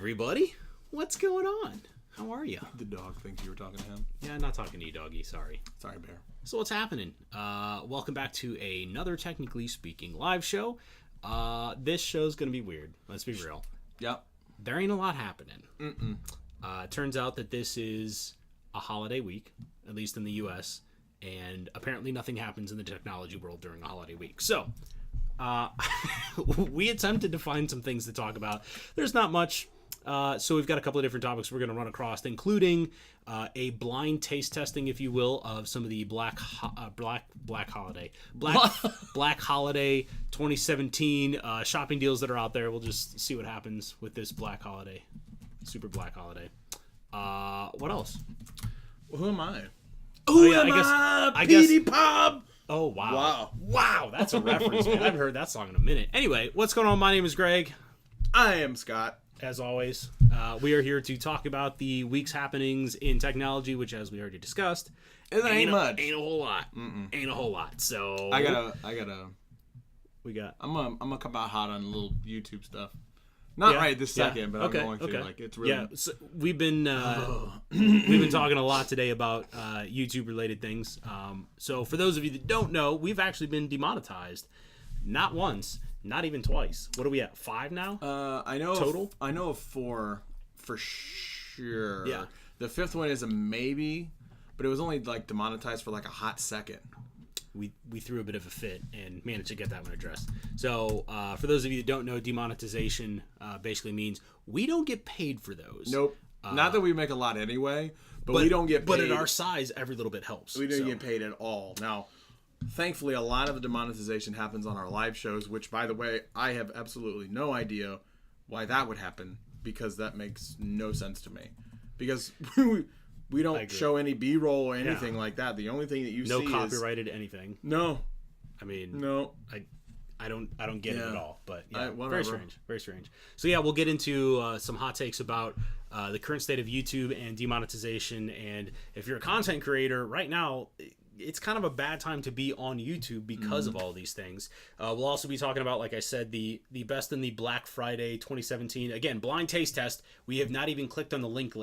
everybody. What's going on? How are you? The dog thinks you were talking to him. Yeah, I'm not talking to you, doggy. Sorry. Sorry, Bear. So what's happening? Welcome back to another Technically Speaking live show. This show's going to be weird. Let's be real. Yep. There ain't a lot happening. Turns out that this is a holiday week, at least in the U.S., and apparently nothing happens in the technology world during a holiday week. So, we attempted to find some things to talk about. There's not much. So we've got a couple of different topics we're going to run across, including a blind taste testing, if you will, of some of the Black Holiday 2017 shopping deals that are out there. We'll just see what happens with this Black Holiday, Super Black Holiday. What else? Well, who am I? I guess Petey Pop. Oh, wow, that's a reference, man. I haven't heard that song in a minute. Anyway, what's going on? My name is Greg. I am Scott. As always, we are here to talk about the week's happenings in technology, which, as we already discussed, ain't much. Ain't a whole lot. Ain't a whole lot. So I gotta. We got. I'm gonna come out hot on a little YouTube stuff. Not right this second, but I'm going to. Okay. Like, it's really. Yeah. So we've been talking a lot today about YouTube related things. So for those of you that don't know, we've actually been demonetized, not once. Not even twice. What are we at? 5 now? I know total. I know of 4 for sure. Yeah. The 5th one is a maybe, but it was only like demonetized for like a hot second. We threw a bit of a fit and managed to get that one addressed. So for those of you that don't know, demonetization basically means we don't get paid for those. Nope. Not that we make a lot anyway, but we don't get paid. But at our size, every little bit helps. We don't get paid at all. Now, thankfully, a lot of the demonetization happens on our live shows, which, by the way, I have absolutely no idea why that would happen, because that makes no sense to me. Because we don't show any B-roll or anything like that. The only thing that you see is... No copyrighted anything. No. I mean... No. I don't get it at all, but yeah, whatever. Very strange. So yeah, we'll get into some hot takes about the current state of YouTube and demonetization, and if you're a content creator, right now... It's kind of a bad time to be on YouTube because of all these things. We'll also be talking about, like I said, the best in the Black Friday 2017. Again, blind taste test. We have not even clicked on the link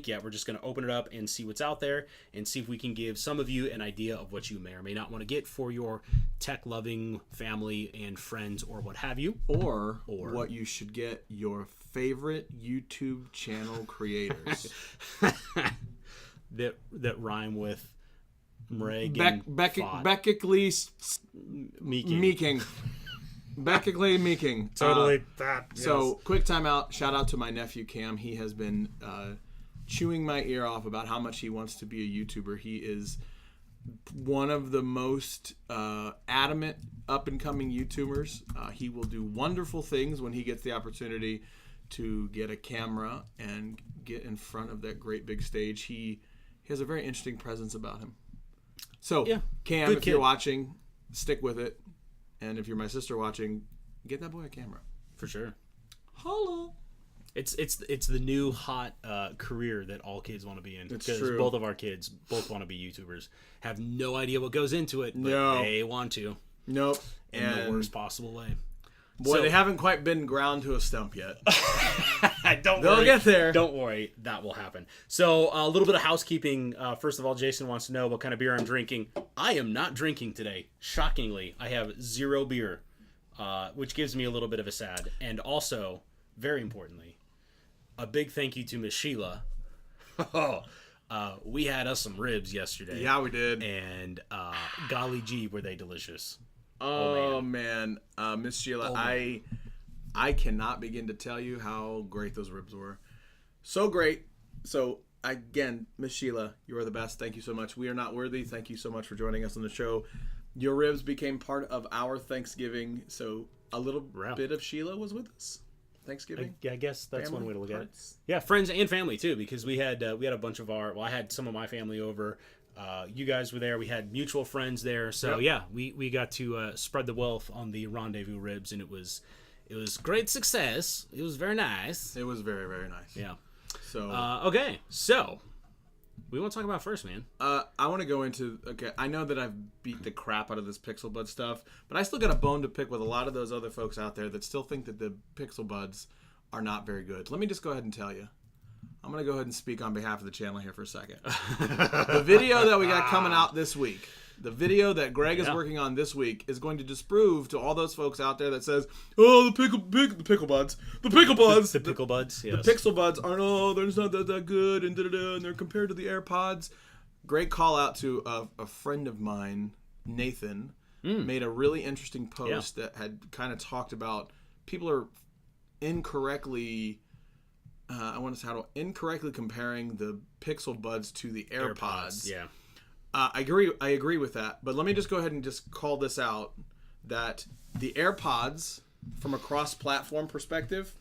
yet. We're just going to open it up and see what's out there and see if we can give some of you an idea of what you may or may not want to get for your tech-loving family and friends or what have you. Or what you should get your favorite YouTube channel creators. that rhyme with... Beckically Meeking. Beckically Meeking. Totally that. Yes. So, quick timeout. Shout out to my nephew Cam. He has been chewing my ear off about how much he wants to be a YouTuber. He is one of the most adamant up-and-coming YouTubers. He will do wonderful things when he gets the opportunity to get a camera and get in front of that great big stage. He has a very interesting presence about him. So, yeah, Cam, if you're watching, stick with it. And if you're my sister watching, get that boy a camera. For sure. Holla. It's the new hot career that all kids want to be in. It's because true. Both of our kids both want to be YouTubers. Have no idea what goes into it, but they want to. Nope. In the worst possible way. Boy, they haven't quite been ground to a stump yet. They'll get there. Don't worry, that will happen. So, a little bit of housekeeping. First of all, Jason wants to know what kind of beer I'm drinking. I am not drinking today. Shockingly, I have 0 beer, which gives me a little bit of a sad. And also, very importantly, a big thank you to Miss Sheila. We had us some ribs yesterday. Yeah, we did. And golly gee, were they delicious. Oh man. Miss Sheila, I cannot begin to tell you how great those ribs were. So great. So again, Miss Sheila, you are the best. Thank you so much. We are not worthy. Thank you so much for joining us on the show. Your ribs became part of our Thanksgiving, so a little bit of Sheila was with us. Thanksgiving. I guess that's family, one way to look friends. at it. Yeah, friends and family too, because we had a bunch of I had some of my family over. You guys were there. We had mutual friends there. So yeah, we got to spread the wealth on the rendezvous ribs, and it was great success. It was very nice. It was very, very nice. Yeah. So okay, so we want to talk about first, man. I want to go into I know that I've beat the crap out of this Pixel Bud stuff, but I still got a bone to pick with a lot of those other folks out there that still think that the Pixel Buds are not very good. Let me just go ahead and tell you. I'm going to go ahead and speak on behalf of the channel here for a second. The video that we got coming out this week, the video that Greg is working on this week, is going to disprove to all those folks out there that says, oh, the pickle buds, the pickle buds, the pickle buds, yes. The pixel buds aren't, they're just not that good, and and they're compared to the AirPods. Great call out to a friend of mine, Nathan, made a really interesting post that had kind of talked about people are incorrectly comparing the Pixel Buds to the AirPods. Yeah. I agree with that. But let me just go ahead and just call this out, that the AirPods, from a cross-platform perspective,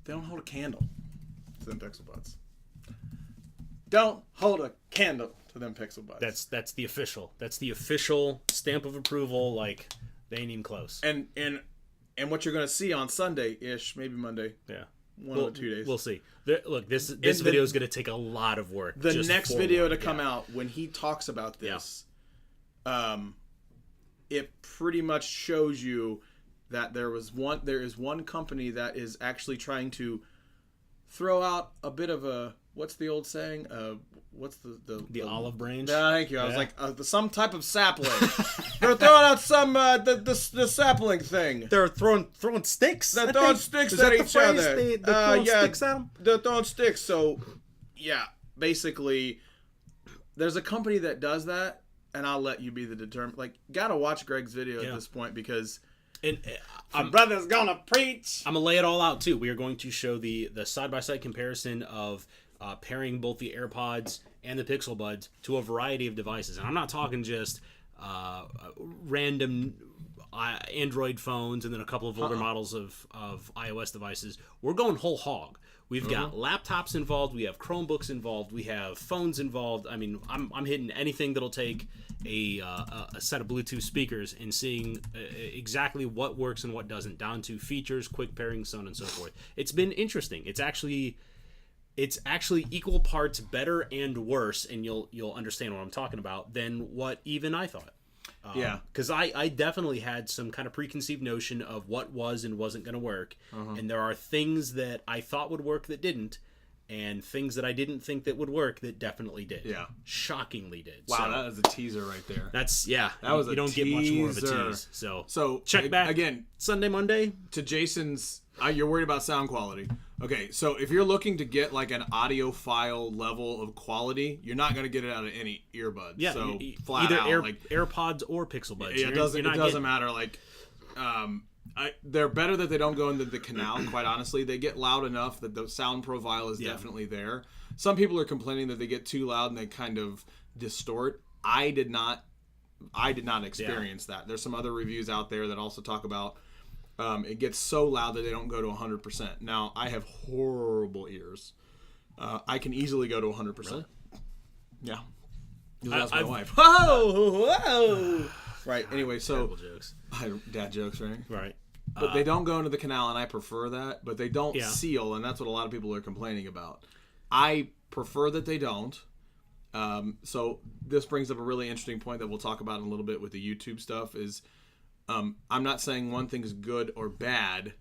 they don't hold a candle to them Pixel Buds. Don't hold a candle to them Pixel Buds. That's the official. That's the official stamp of approval. Like, they ain't even close. And what you're going to see on Sunday-ish, maybe Monday. Yeah. One or 2 days. We'll see. Look, this video is going to take a lot of work. The next video to come out, when he talks about this, it pretty much shows you that there is one company that is actually trying to throw out a bit of a, what's the old saying? What's the olive branch? Thank you. I was like, some type of sapling. They're throwing out some the sapling thing. They're throwing sticks. They're throwing sticks at each other. They're throwing sticks at them. They're throwing sticks. So, yeah, basically, there's a company that does that, and I'll let you be the determined. Like, gotta watch Greg's video at this point, because my brother's gonna preach. I'm gonna lay it all out too. We are going to show the side-by-side comparison of pairing both the AirPods and the Pixel Buds to a variety of devices. And I'm not talking just random Android phones and then a couple of older models of iOS devices. We're going whole hog. We've got laptops involved. We have Chromebooks involved. We have phones involved. I mean, I'm hitting anything that'll take a set of Bluetooth speakers and seeing exactly what works and what doesn't, down to features, quick pairing, so on and so forth. It's been interesting. It's actually equal parts better and worse, and you'll understand what I'm talking about, than what even I thought. Because I definitely had some kind of preconceived notion of what was and wasn't going to work, and there are things that I thought would work that didn't, and things that I didn't think that would work that definitely did. Yeah, shockingly did. Wow, that is a teaser right there. That was you don't teaser. Get much more of a tease. So check back again Sunday, Monday to Jason's. You're worried about sound quality. Okay, so if you're looking to get like an audiophile level of quality, you're not going to get it out of any earbuds. Yeah, so either AirPods or Pixel Buds. It doesn't matter. Like, they're better that they don't go into the canal. Quite honestly, they get loud enough that the sound profile is definitely there. Some people are complaining that they get too loud and they kind of distort. I did not experience that. There's some other reviews out there that also talk about. It gets so loud that they don't go to 100%. Now, I have horrible ears. I can easily go to 100%. Really? Yeah. That's my wife. Whoa! Right. Anyway, so terrible jokes. Dad jokes, right? Right. But they don't go into the canal, and I prefer that. But they don't seal, and that's what a lot of people are complaining about. I prefer that they don't. So this brings up a really interesting point that we'll talk about in a little bit with the YouTube stuff is. I'm not saying one thing is good or bad.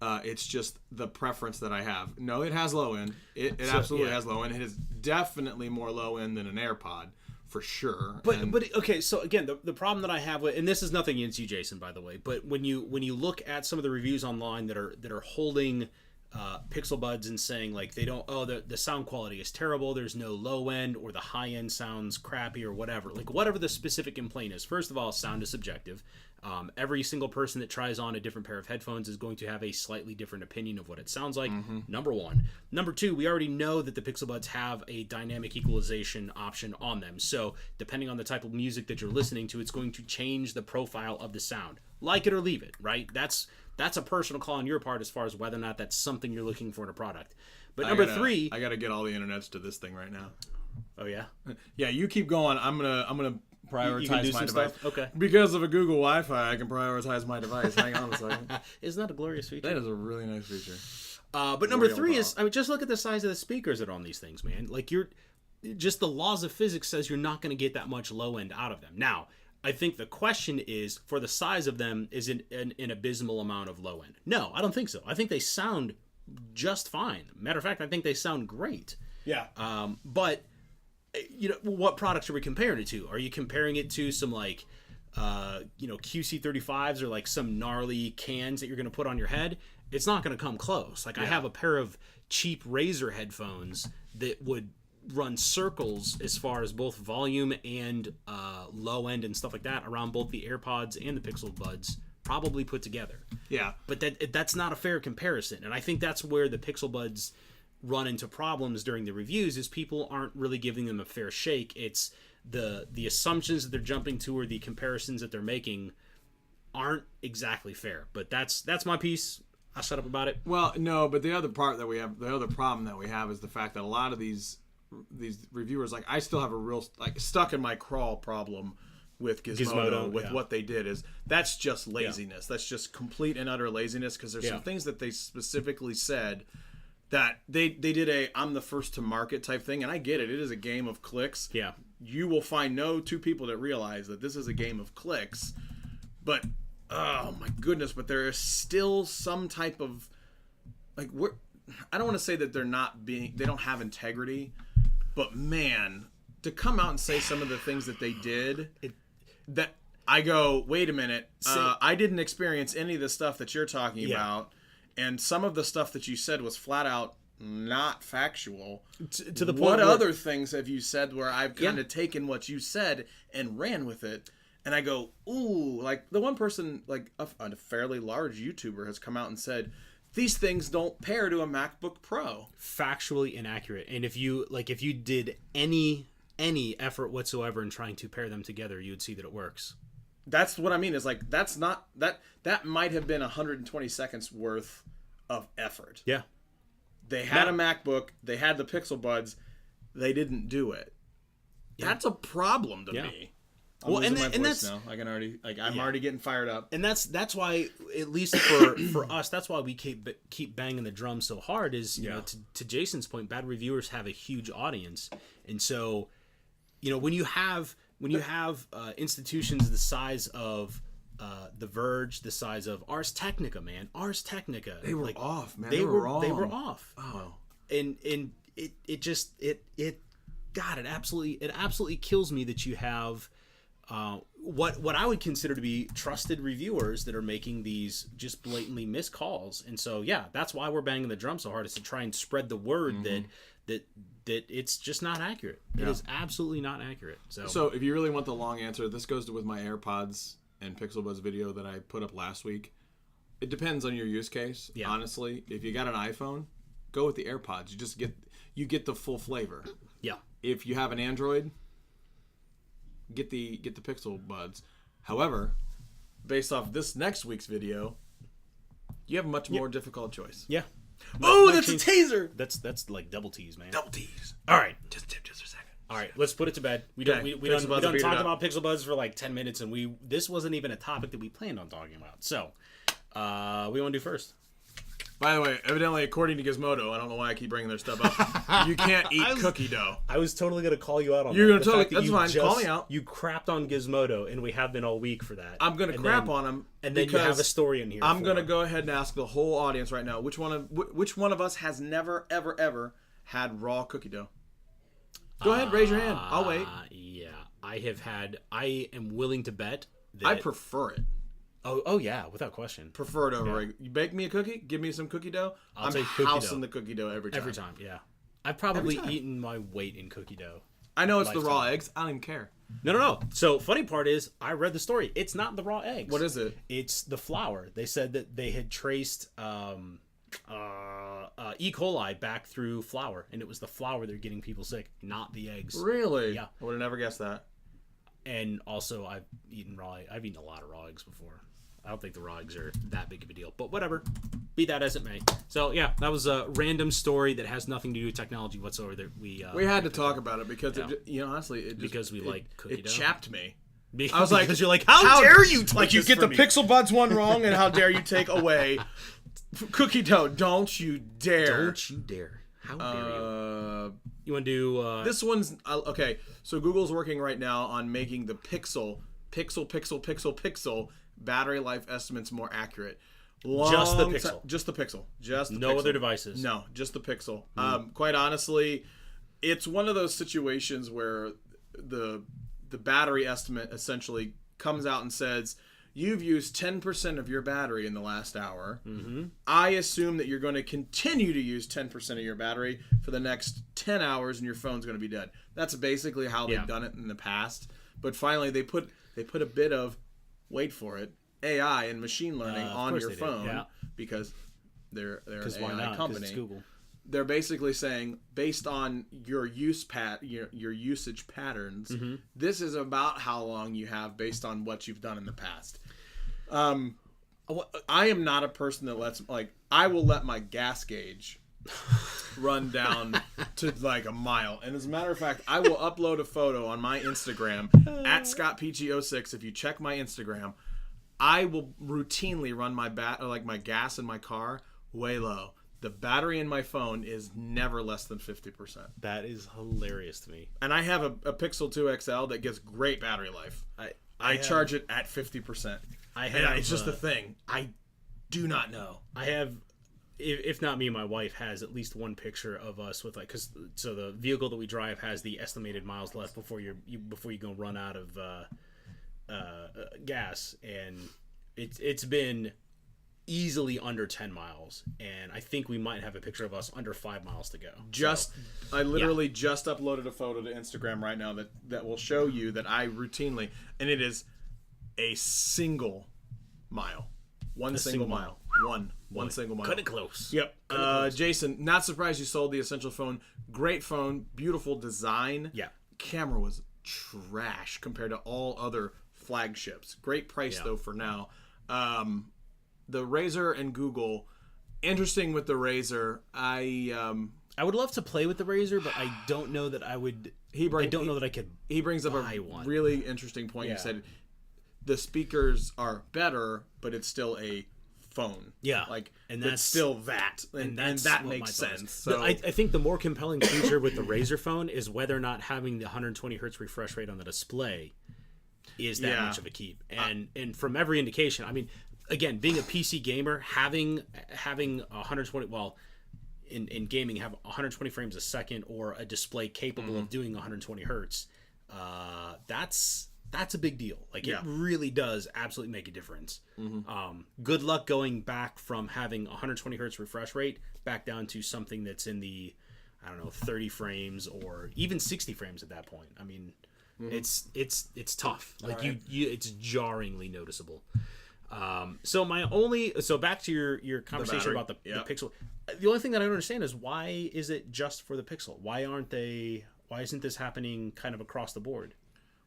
It's just the preference that I have. No, it has low end. It absolutely has low end. It is definitely more low end than an AirPod, for sure. But okay, so again, the problem that I have with, and this is nothing against you, Jason, by the way, but when you look at some of the reviews online that are holding Pixel Buds and saying like they don't, the sound quality is terrible, there's no low end, or the high end sounds crappy, or whatever, like whatever the specific complaint is. First of all, sound is subjective. Every single person that tries on a different pair of headphones is going to have a slightly different opinion of what it sounds like. Number one. Number two, we already know that the Pixel Buds have a dynamic equalization option on them. So depending on the type of music that you're listening to, it's going to change the profile of the sound. Like it or leave it, right? That's a personal call on your part as far as whether or not that's something you're looking for in a product. But number three, I got to get all the internets to this thing right now. Oh yeah? Yeah, you keep going. I'm gonna prioritize my device. Stuff? Okay. Because of a Google Wi-Fi, I can prioritize my device. Hang on a second. Isn't that a glorious feature? That is a really nice feature. But number three is, I mean, just look at the size of the speakers that are on these things, man. Like the laws of physics says you're not going to get that much low end out of them. Now, I think the question is, for the size of them, is it an abysmal amount of low end? No, I don't think so. I think they sound just fine. Matter of fact, I think they sound great. Yeah. But what products are we comparing it to? Are you comparing it to some like QC35s or like some gnarly cans that you're going to put on your head? It's not going to come close. Like I have a pair of cheap Razer headphones that would run circles as far as both volume and low end and stuff like that around both the AirPods and the Pixel Buds probably put together. Yeah. But that's not a fair comparison. And I think that's where the Pixel Buds run into problems during the reviews, is people aren't really giving them a fair shake. It's the assumptions that they're jumping to or the comparisons that they're making aren't exactly fair. But that's my piece. I'll shut up about it. Well, no, but the other problem that we have is the fact that a lot of these reviewers, like I still have a real like stuck in my crawl problem with Gizmodo with what they did is that's just laziness. That's just complete and utter laziness, because there's some things that they specifically said that they did a I'm the first to market type thing, and I get it. It is a game of clicks. Yeah. You will find no two people that realize that this is a game of clicks, but oh my goodness, but there is still some type of like I don't want to say that they don't have integrity, but man, to come out and say some of the things that they did, that I go, wait a minute, I didn't experience any of the stuff that you're talking about, and some of the stuff that you said was flat out not factual. To the point, what other things have you said where I've kind of taken what you said and ran with it? And I go, ooh, like the one person, like a fairly large YouTuber has come out and said, these things don't pair to a MacBook Pro. Factually inaccurate. And if you did any effort whatsoever in trying to pair them together, you would see that it works. That's what I mean. Is like that's not that might have been 120 seconds worth of effort. Yeah. They had a MacBook, they had the Pixel Buds, they didn't do it. Yeah. That's a problem to me. I'm losing my voice now. I can already I'm already getting fired up. And that's why, at least for us, that's why we keep banging the drum so hard. Is you know, to Jason's point, bad reviewers have a huge audience, and so when you have institutions the size of The Verge, the size of Ars Technica, they were off, man. They were wrong. They were off. Oh, and it absolutely kills me that you have what I would consider to be trusted reviewers that are making these just blatantly missed calls. And so that's why we're banging the drum so hard, is to try and spread the word that it's just not accurate. It is absolutely not accurate. So if you really want the long answer, this goes with my AirPods and Pixel Buds video that I put up last week. It depends on your use case. Yeah. Honestly, if you got an iPhone, go with the AirPods. You get the full flavor. Yeah. If you have an Android, get the Pixel Buds. However, based off this next week's video, you have a much more difficult choice. Yeah. Oh, that's a taser. That's like double tease, man. Double tease. All right. Just a second. All right, let's put it to bed. We done talked about Pixel Buds for like 10 minutes, and this wasn't even a topic that we planned on talking about. So, what do you want to do first? By the way, evidently, according to Gizmodo, I don't know why I keep bringing their stuff up, you can't eat cookie dough. I was totally going to call you out on that. You're going to totally, that's fine, call me out. You crapped on Gizmodo, and we have been all week for that. I'm going to crap on them. And then you have a story in here. I'm going to go ahead and ask the whole audience right now, which one of us has never, ever, ever had raw cookie dough? Go ahead, raise your hand. I'll wait. Yeah, I am willing to bet that I prefer it. Oh yeah, without question. Prefer it over. You bake me a cookie, give me some cookie dough. I'm housing the cookie dough every time. Every time, yeah. I've probably eaten my weight in cookie dough. I know it's the raw eggs. I don't even care. No. So funny part is, I read the story. It's not the raw eggs. What is it? It's the flour. They said that they had traced E. coli back through flour, and it was the flour they're getting people sick, not the eggs. Really? Yeah. I would have never guessed that. And also, I've eaten a lot of raw eggs before. I don't think the raw eggs are that big of a deal, but whatever. Be that as it may. So that was a random story that has nothing to do with technology whatsoever. That we had to talk about it because honestly, because we like cookie dough. It chapped me. I was like, because you're like, how dare you? Like you get the Pixel Buds one wrong, and how dare you take away cookie dough? Don't you dare! Don't you dare! How dare you? You want to do this one's okay. So Google's working right now on making the Pixel pixel, battery life estimates more accurate. Just the Pixel. Just the Pixel. Just the no Pixel. other devices. No, just the Pixel. Quite honestly, it's one of those situations where the battery estimate essentially comes out and says, you've used 10% of your battery in the last hour. Mm-hmm. I assume that you're going to continue to use 10% of your battery for the next 10 hours and your phone's going to be dead. That's basically how they've done it in the past. But finally, they put a bit of, wait for it, AI and machine learning on your phone because they're an AI company. It's Google. They're basically saying, based on your your usage patterns, this is about how long you have based on what you've done in the past. I am not a person that I will let my gas gauge run down to like a mile. And as a matter of fact, I will upload a photo on my Instagram at ScottPG06. If you check my Instagram, I will routinely run my gas in my car way low. The battery in my phone is never less than 50%. That is hilarious to me. And I have a Pixel 2 XL that gets great battery life. I charge it at 50%. It's just a thing. I do not know. I have, if not me, my wife has at least one picture of us with so the vehicle that we drive has the estimated miles left before you go run out of gas, and it's been easily under 10 miles, and I think we might have a picture of us under 5 miles to go. I literally just uploaded a photo to Instagram right now that will show you that I routinely, and it is a single mile. One single mile. Cut it close. Yep. Jason, not surprised you sold the Essential phone. Great phone, beautiful design. Yeah. Camera was trash compared to all other flagships. Great price though for now. The Razr and Google. Interesting with the Razr. I would love to play with the Razr, but I don't know that I would. I don't know that I could. He brings up a really interesting point. He said the speakers are better, but it's still a phone. Yeah, and that's still that, and that makes sense. So I think the more compelling feature with the Razr phone is whether or not having the 120 hertz refresh rate on the display is that much of a keep. And from every indication, I mean, again, being a PC gamer, having 120, in gaming, have 120 frames a second or a display capable of doing 120 hertz, that's a big deal. It really does absolutely make a difference. Good luck going back from having 120 hertz refresh rate back down to something that's in the, 30 frames or even 60 frames at that point. I mean, it's tough. It's jarringly noticeable. So back to your conversation about the Pixel. The only thing that I don't understand is, why is it just for the Pixel? Why isn't this happening kind of across the board?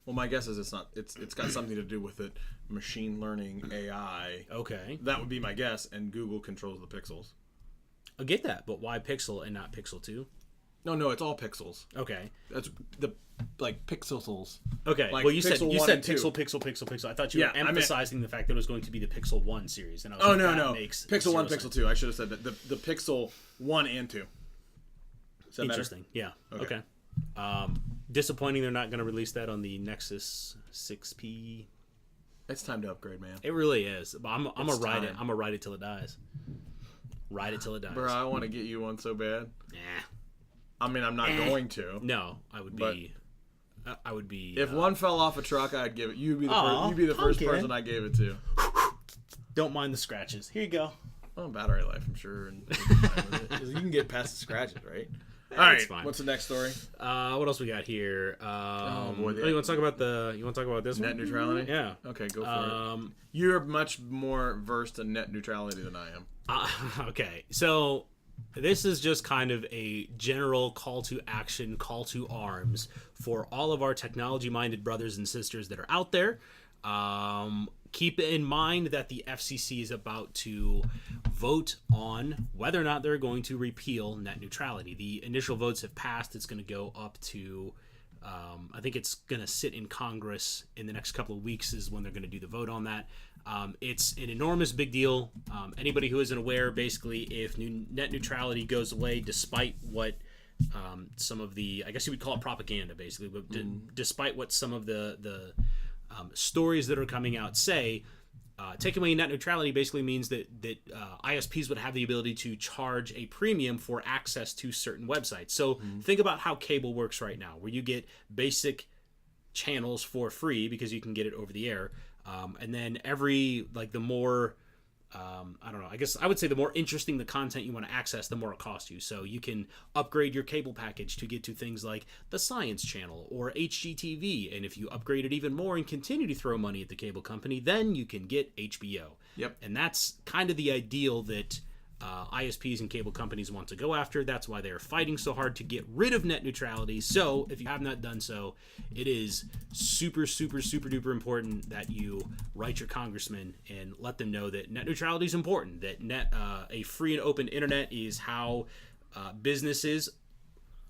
Well, my guess is it's not. It's got something to do with it. Machine learning, AI. Okay. That would be my guess, and Google controls the pixels. I get that, but why Pixel and not Pixel 2? No, it's all pixels. Okay. That's the pixels. Okay. Well, you said Pixel. I thought you were emphasizing the fact that it was going to be the Pixel 1 series, and I was no. Pixel 1, Pixel 2. I should have said that. The Pixel 1 and 2. Is that interesting? Better? Yeah. Okay. Disappointing they're not going to release that on the Nexus 6P. It's time to upgrade, man. It really is. But I'm gonna ride it. I'm gonna ride it till it dies. Ride it till it dies. Bro, I want to get you one so bad. Nah. I mean, I'm not going to. No, I would be. If one fell off a truck, I'd give it. You'd be the first person I gave it to. Don't mind the scratches. Here you go. Oh, battery life, I'm sure. And you can get past the scratches, right? All right. Fine. What's the next story? What else we got here? You want to talk about this net neutrality? Yeah. Okay, go for it. You're much more versed in net neutrality than I am. Okay, so this is just kind of a general call to action, call to arms for all of our technology-minded brothers and sisters that are out there. Keep in mind that the FCC is about to vote on whether or not they're going to repeal net neutrality. The initial votes have passed. It's going to go up to, I think it's going to sit in Congress in the next couple of weeks is when they're going to do the vote on that. It's an enormous big deal. Anybody who isn't aware, basically, if net neutrality goes away, despite what some of the, I guess you would call it propaganda, basically, but despite what some of the stories that are coming out say taking away net neutrality basically means that ISPs would have the ability to charge a premium for access to certain websites. So think about how cable works right now, where you get basic channels for free because you can get it over the air, and then the more I don't know, I guess I would say the more interesting the content you want to access, the more it costs you. So you can upgrade your cable package to get to things like the Science Channel or HGTV. And if you upgrade it even more and continue to throw money at the cable company, then you can get HBO. Yep. And that's kind of the ideal that ISPs and cable companies want to go after. That's why they are fighting so hard to get rid of net neutrality. So if you have not done so, it is super, super, super duper important that you write your congressman and let them know that net neutrality is important, that a free and open internet is how businesses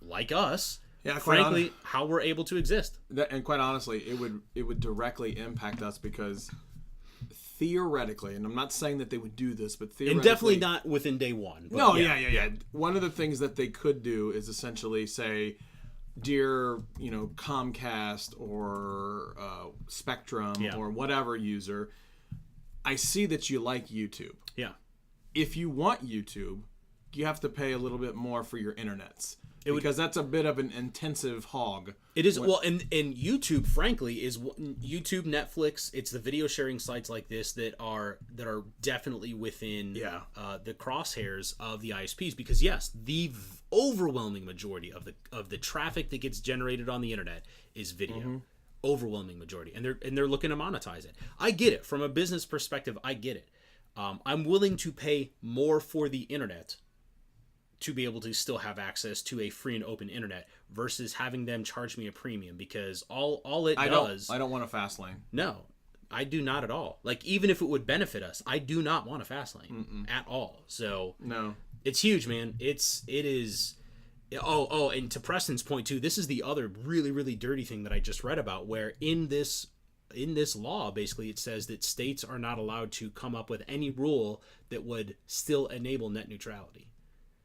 like us, frankly, how we're able to exist. And quite honestly, it would directly impact us because theoretically, and I'm not saying that they would do this, but theoretically... And definitely not within day one. But no, yeah. One of the things that they could do is essentially say, dear, Comcast or Spectrum or whatever user, I see that you like YouTube. Yeah. If you want YouTube, you have to pay a little bit more for your internets. Because that's a bit of an intensive hog. It is. Well, and YouTube, frankly, is YouTube, Netflix. It's the video sharing sites like this that are definitely within the crosshairs of the ISPs. Because yes, the overwhelming majority of the traffic that gets generated on the internet is video. Mm-hmm. Overwhelming majority, and they're looking to monetize it. I get it from a business perspective. I get it. I'm willing to pay more for the internet to be able to still have access to a free and open internet versus having them charge me a premium, because all it does... I don't want a fast lane. No, I do not at all. Like, even if it would benefit us, I do not want a fast lane at all. So no, it's huge, man. It is. Oh, and to Preston's point too, this is the other really, really dirty thing that I just read about, where in this law, basically, it says that states are not allowed to come up with any rule that would still enable net neutrality.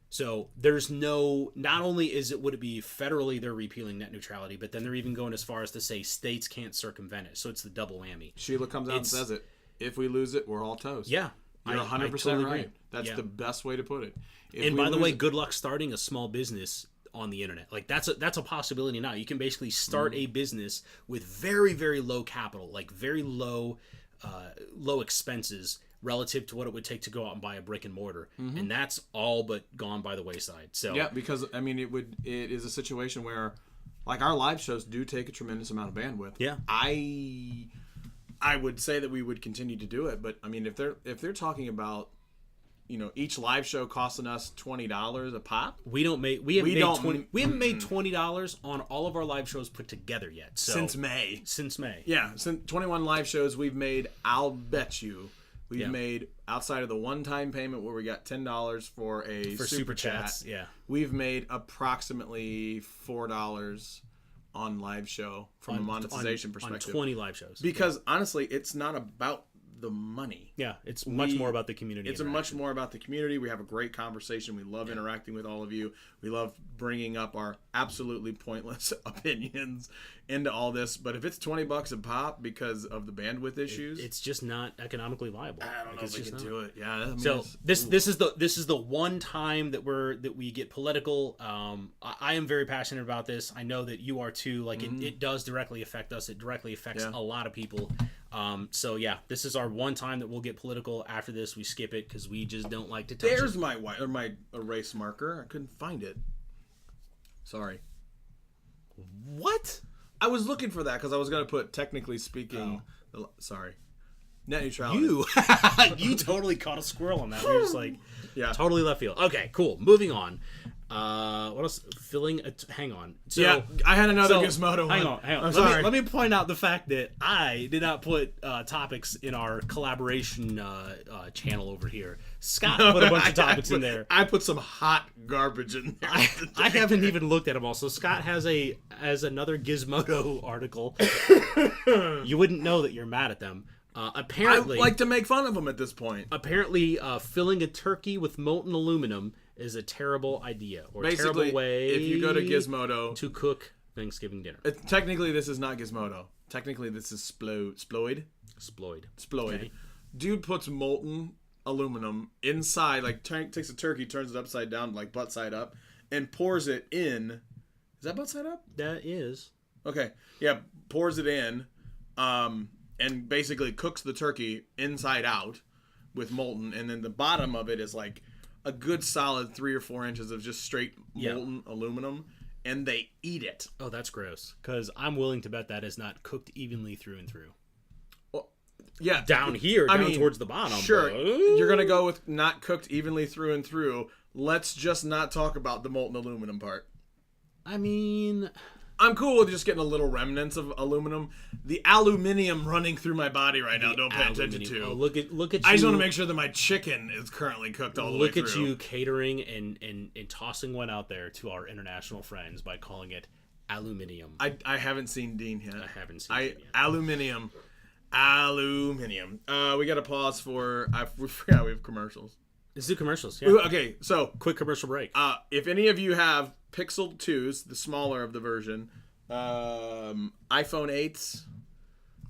So there's not only would it be federally they're repealing net neutrality, but then they're even going as far as to say states can't circumvent it. So it's the double whammy. Sheila comes out and says it. If we lose it, we're all toast. Yeah. You're 100% totally right. agree. That's the best way to put it. And by the way, good luck starting a small business on the internet. Like that's a possibility now. You can basically start a business with very, very low capital, like very low expenses relative to what it would take to go out and buy a brick and mortar, and that's all but gone by the wayside. So yeah, because I mean, it is a situation where, like, our live shows do take a tremendous amount of bandwidth. Yeah, I would say that we would continue to do it, but I mean, if they're talking about, each live show costing us $20 a pop, we haven't made $20 on all of our live shows put together yet. So since May, yeah, since 21 live shows we've made, I'll bet you. We've made, outside of the one-time payment where we got $10 for super chats. Yeah, we've made approximately $4 on live show from a monetization perspective. On 20 live shows. Because honestly, it's not about the money. Yeah, it's much more about the community. It's much more about the community. We have a great conversation. We love interacting with all of you. We love bringing up our absolutely pointless opinions into all this. But if it's $20 a pop because of the bandwidth issues, it's just not economically viable. I don't know if we can do it. Yeah. I mean, so this is the one time that we get political. I am very passionate about this. I know that you are too. Like it does directly affect us. It directly affects a lot of people. So yeah, this is our one time that we'll get political. After this, we skip it because we just don't like to touch it. There's my erase marker. I couldn't find it. Sorry. What? I was looking for that because I was going to put, technically speaking, sorry, net neutrality. You totally caught a squirrel on that. You're just like, totally left field. Okay, cool. Moving on. What else? Hang on. So, yeah, I had another Gizmodo one. Hang on. I'm sorry. Let me point out the fact that I did not put topics in our collaboration channel over here. Scott put a bunch of topics in there. I put some hot garbage in there. I haven't even looked at them all. So Scott has another Gizmodo article. You wouldn't know that you're mad at them. Apparently, I like to make fun of them at this point. Apparently, filling a turkey with molten aluminum is a terrible idea, or basically, a terrible way if you go to Gizmodo to cook Thanksgiving dinner. Technically, this is not Gizmodo. Technically, this is Sploid. Okay. Dude puts molten aluminum inside, like takes a turkey, turns it upside down, like butt side up, and pours it in. Is that butt side up? That is. Okay. Yeah, pours it in, and basically cooks the turkey inside out with molten, and then the bottom of it is like a good solid 3 or 4 inches of just straight molten aluminum, and they eat it. Oh, that's gross. Because I'm willing to bet that is not cooked evenly through and through. Yeah, Down here, towards the bottom. Sure, but... you're gonna go with not cooked evenly through and through. Let's just not talk about the molten aluminum part. I mean, I'm cool with just getting a little remnants of aluminum. The aluminium running through my body right now, don't pay attention to. Oh, look at you. I just want to make sure that my chicken is currently cooked all the way through. Look at you catering and tossing one out there to our international friends by calling it aluminium. I haven't seen Dean yet. I haven't seen Dean yet. Aluminium. We got to pause for. We forgot we have commercials. Let's do commercials. Yeah. Okay, so quick commercial break. If any of you have Pixel 2s, the smaller of the version, iPhone 8s,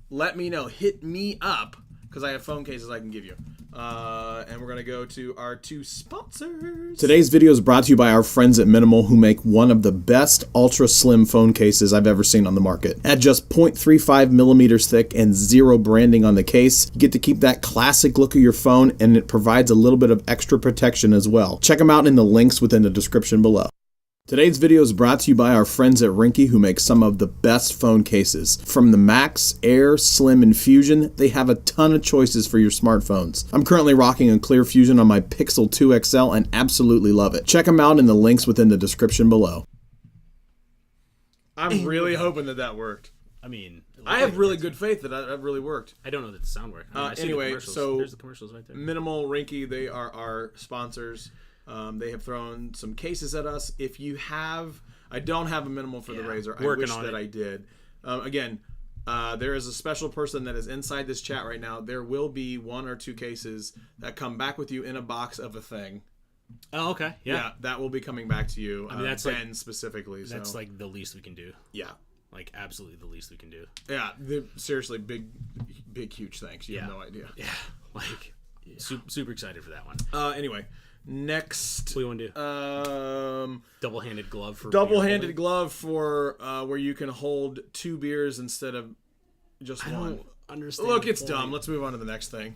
let me know. Hit me up because I have phone cases I can give you. And we're going to go to our 2 sponsors. Today's video is brought to you by our friends at Minimal, who make one of the best ultra slim phone cases I've ever seen on the market. At just 0.35 millimeters thick and 0 branding on the case, you get to keep that classic look of your phone, and it provides a little bit of extra protection as well. Check them out in the links within the description below. Today's video is brought to you by our friends at Ringke, who make some of the best phone cases. From the Max, Air, Slim, and Fusion, they have a ton of choices for your smartphones. I'm currently rocking a Clear Fusion on my Pixel 2 XL and absolutely love it. Check them out in the links within the description below. I'm really hoping that worked. I mean, I have really good faith that that really worked. I don't know that the sound worked. I see anyway, the so there's the commercials right there. Minimal, Ringke, they are our sponsors. They have thrown some cases at us. If you have, I don't have a Minimal for the Razor. I wish that I did. Again, there is a special person that is inside this chat right now. There will be 1 or 2 cases that come back with you in a box of a thing. Oh, okay. Yeah, that will be coming back to you. I mean, that's Ben specifically. That's like the least we can do. Yeah. Like absolutely the least we can do. Yeah. Seriously, big, huge thanks. You have no idea. Yeah. Like super excited for that one. Anyway. Next, what do you want to do? Double-handed glove for where you can hold 2 beers instead of just one. I don't understand. Look, it's dumb. Let's move on to the next thing.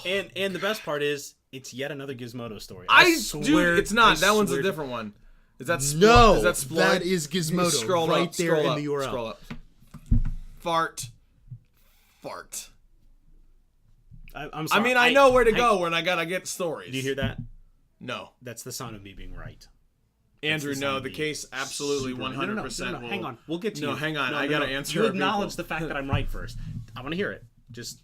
And the best part is it's yet another Gizmodo story. I swear it's not. That one's a different one. Is that no? Is that Sploid? That is Gizmodo. Scroll right up, there scroll in up, the URL. Scroll up. Fart. I'm sorry. I mean, I know where to go when I gotta get stories. Do you hear that? No. That's the sound of me being right. Andrew, no, the case absolutely 100%. No, hang on. We'll get to you. No, hang on. I gotta answer. You acknowledge the fact that I'm right first. I want to hear it. Just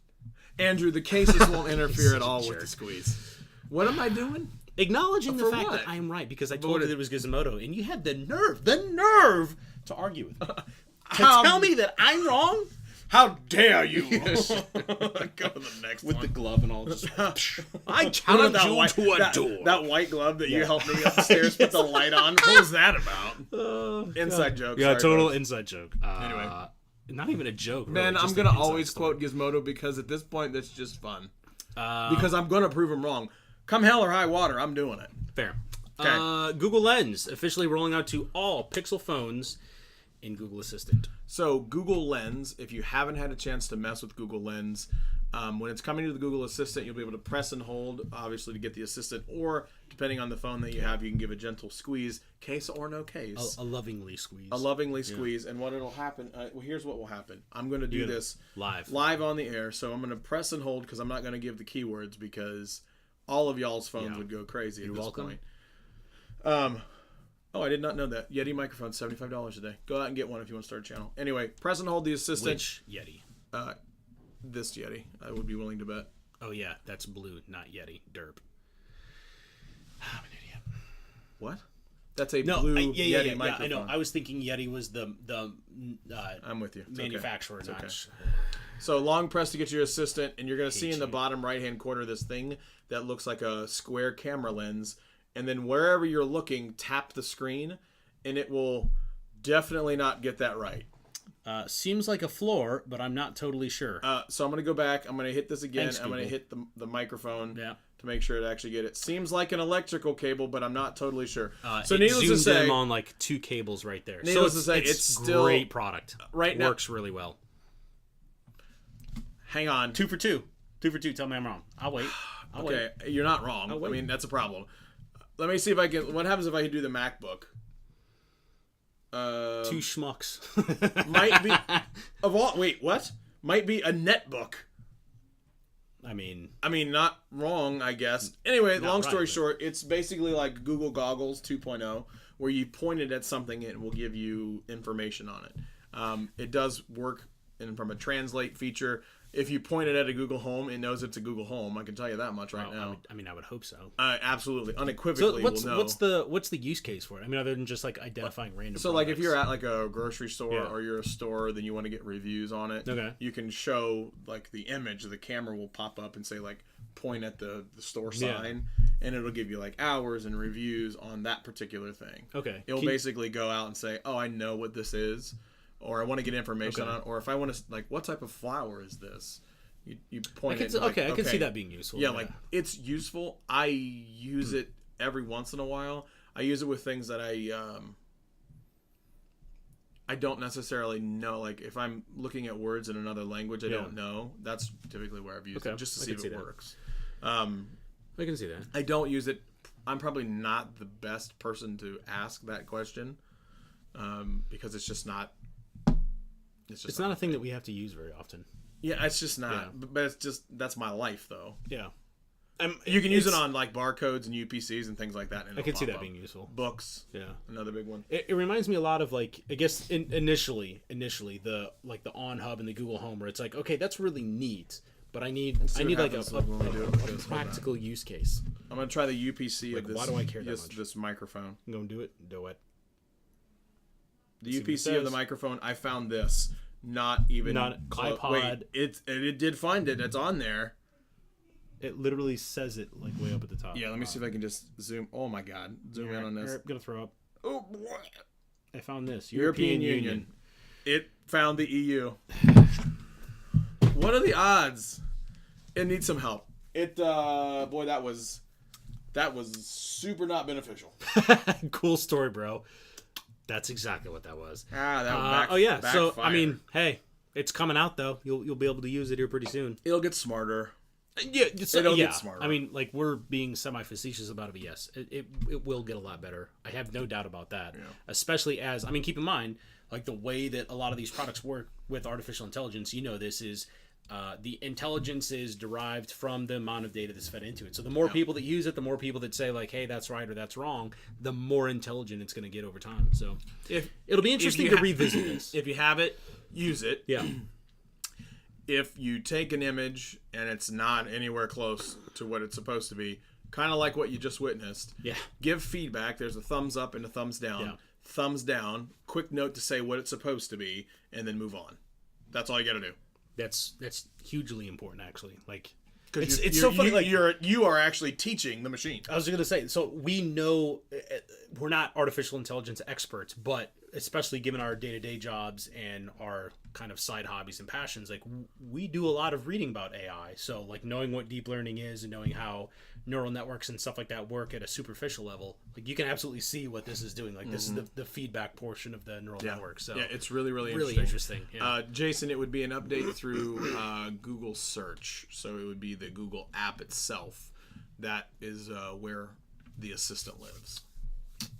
Andrew, the cases won't interfere at all with the squeeze. What am I doing? Acknowledging the fact that I am right because I told you that it was Gizmodo, and you had the nerve to argue with me. To tell me that I'm wrong? How dare you? Go to the next with one. the glove and all. Just I challenge you to a duel. That white glove that you helped me upstairs put the light on. What was that about? Inside joke. Yeah, sorry, total folks. inside joke. Anyway, not even a joke. Man, really, I'm gonna always quote Gizmodo because at this point that's just fun. Because I'm gonna prove him wrong. Come hell or high water, I'm doing it. Fair. Okay. Google Lens officially rolling out to all Pixel phones in Google Assistant. So Google Lens, if you haven't had a chance to mess with Google Lens, when it's coming to the Google Assistant, you'll be able to press and hold, obviously, to get the Assistant, or depending on the phone that you have, you can give a gentle squeeze, case or no case. A lovingly squeeze. A lovingly squeeze, and what it'll happen, well, here's what will happen. I'm going to do this live on the air, so I'm going to press and hold because I'm not going to give the keywords because all of y'all's phones would go crazy at this point. Oh, I did not know that. Yeti microphone, $75 a day. Go out and get one if you want to start a channel. Anyway, press and hold the Assistant. Which Yeti? This Yeti. I would be willing to bet. Oh, yeah. That's blue, not Yeti. Derp. I'm an idiot. What? That's a blue Yeti microphone. I know. I was thinking Yeti was the I'm with you. It's manufacturer. Okay. Not... Okay. So long press to get your Assistant, and you're going to see in the bottom right-hand corner this thing that looks like a square camera lens. And then wherever you're looking, tap the screen, and it will definitely not get that right. Seems like a floor, but I'm not totally sure. So I'm going to go back. I'm going to hit this again. Thanks, I'm going to Google. hit the microphone Yeah. to make sure to actually get it. Seems like an electrical cable, but I'm not totally sure. So it needless to zoomed say, in on like 2 cables right there. Needless So to say, it's still great product. Right now, Works really well. hang on. 2 for 2. 2 for 2. Tell me I'm wrong. I'll wait. Okay, you're not wrong. I mean, that's a problem. Let me see if I can. What happens if I can do the MacBook? 2 schmucks. Might be of all. Wait, what? Might be a netbook. I mean, not wrong, I guess. Anyway, long story right, short, it's basically like Google Goggles 2.0, where you point it at something and it will give you information on it. It does work from a translate feature. If you point it at a Google Home, it knows it's a Google Home. I can tell you that much right now. I would hope so. Absolutely, unequivocally, So will know. what's the use case for it? I mean, other than just like identifying random. So, like, if you're at like a grocery store Yeah. or you're a store, then you want to get reviews on it. Okay. You can show like the image. The camera will pop up and say like point at the store sign, and it'll give you like hours and reviews on that particular thing. Okay. It'll basically go out and say, "Oh, I know what this is," or "I want to get information on it," or if I want to like, "What type of flower is this?" You point it. I can see that being useful. Yeah, like it's useful. I use it every once in a while. I use it with things that I don't necessarily know. Like if I'm looking at words in another language I don't know, that's typically where I've used it, just to see if it works. I can see that. I don't use it. I'm probably not the best person to ask that question because it's just not. It's not a thing that we have to use very often. Yeah, it's just not. Yeah. But it's just that's my life though. Yeah. You can use it on like barcodes and UPCs and things like that. And I can see that being useful. Books, another big one. It reminds me a lot of like I guess initially the like the On Hub and the Google Home where it's like okay that's really neat, but I need like a practical use case. I'm gonna try the UPC of this. Why do I care that much? This microphone. I'm gonna do it. Do it. The UPC of the microphone. I found this. Not iPod. Wait, it did find it. It's on there. It literally says it like way up at the top. Yeah, let me see if I can just zoom. Oh my god, zoom in on this. I'm gonna throw up. Oh boy, I found this European Union. It found the EU. What are the odds? It needs some help. It boy, that was super not beneficial. Cool story, bro. That's exactly what that was. That So I mean, hey, it's coming out though. You'll be able to use it here pretty soon. It'll get smarter. Yeah, it'll get smarter. I mean, like we're being semi-facetious about it, but yes, it will get a lot better. I have no doubt about that. Yeah. Especially as I mean, keep in mind, like the way that a lot of these products work with artificial intelligence. You know, this is. The intelligence is derived from the amount of data that's fed into it. So the more people that use it, the more people that say like, "Hey, that's right" or "That's wrong," the more intelligent it's going to get over time. So it'll be interesting to revisit this. If you have it, use it. Yeah. If you take an image and it's not anywhere close to what it's supposed to be, kind of like what you just witnessed. Yeah. Give feedback. There's a thumbs up and a thumbs down. Yeah. Thumbs down. Quick note to say what it's supposed to be, and then move on. That's all you got to do. That's hugely important, actually. Like, it's so funny. Like you are actually teaching the machine. I was going to say, so we know we're not artificial intelligence experts, but especially given our day-to-day jobs and our kind of side hobbies and passions, like we do a lot of reading about AI. So like knowing what deep learning is and knowing how neural networks and stuff like that work at a superficial level, like you can absolutely see what this is doing. Like this is the feedback portion of the neural network. So yeah, it's really interesting. Yeah. Jason, it would be an update through Google search. So it would be the Google app itself. That is where the assistant lives.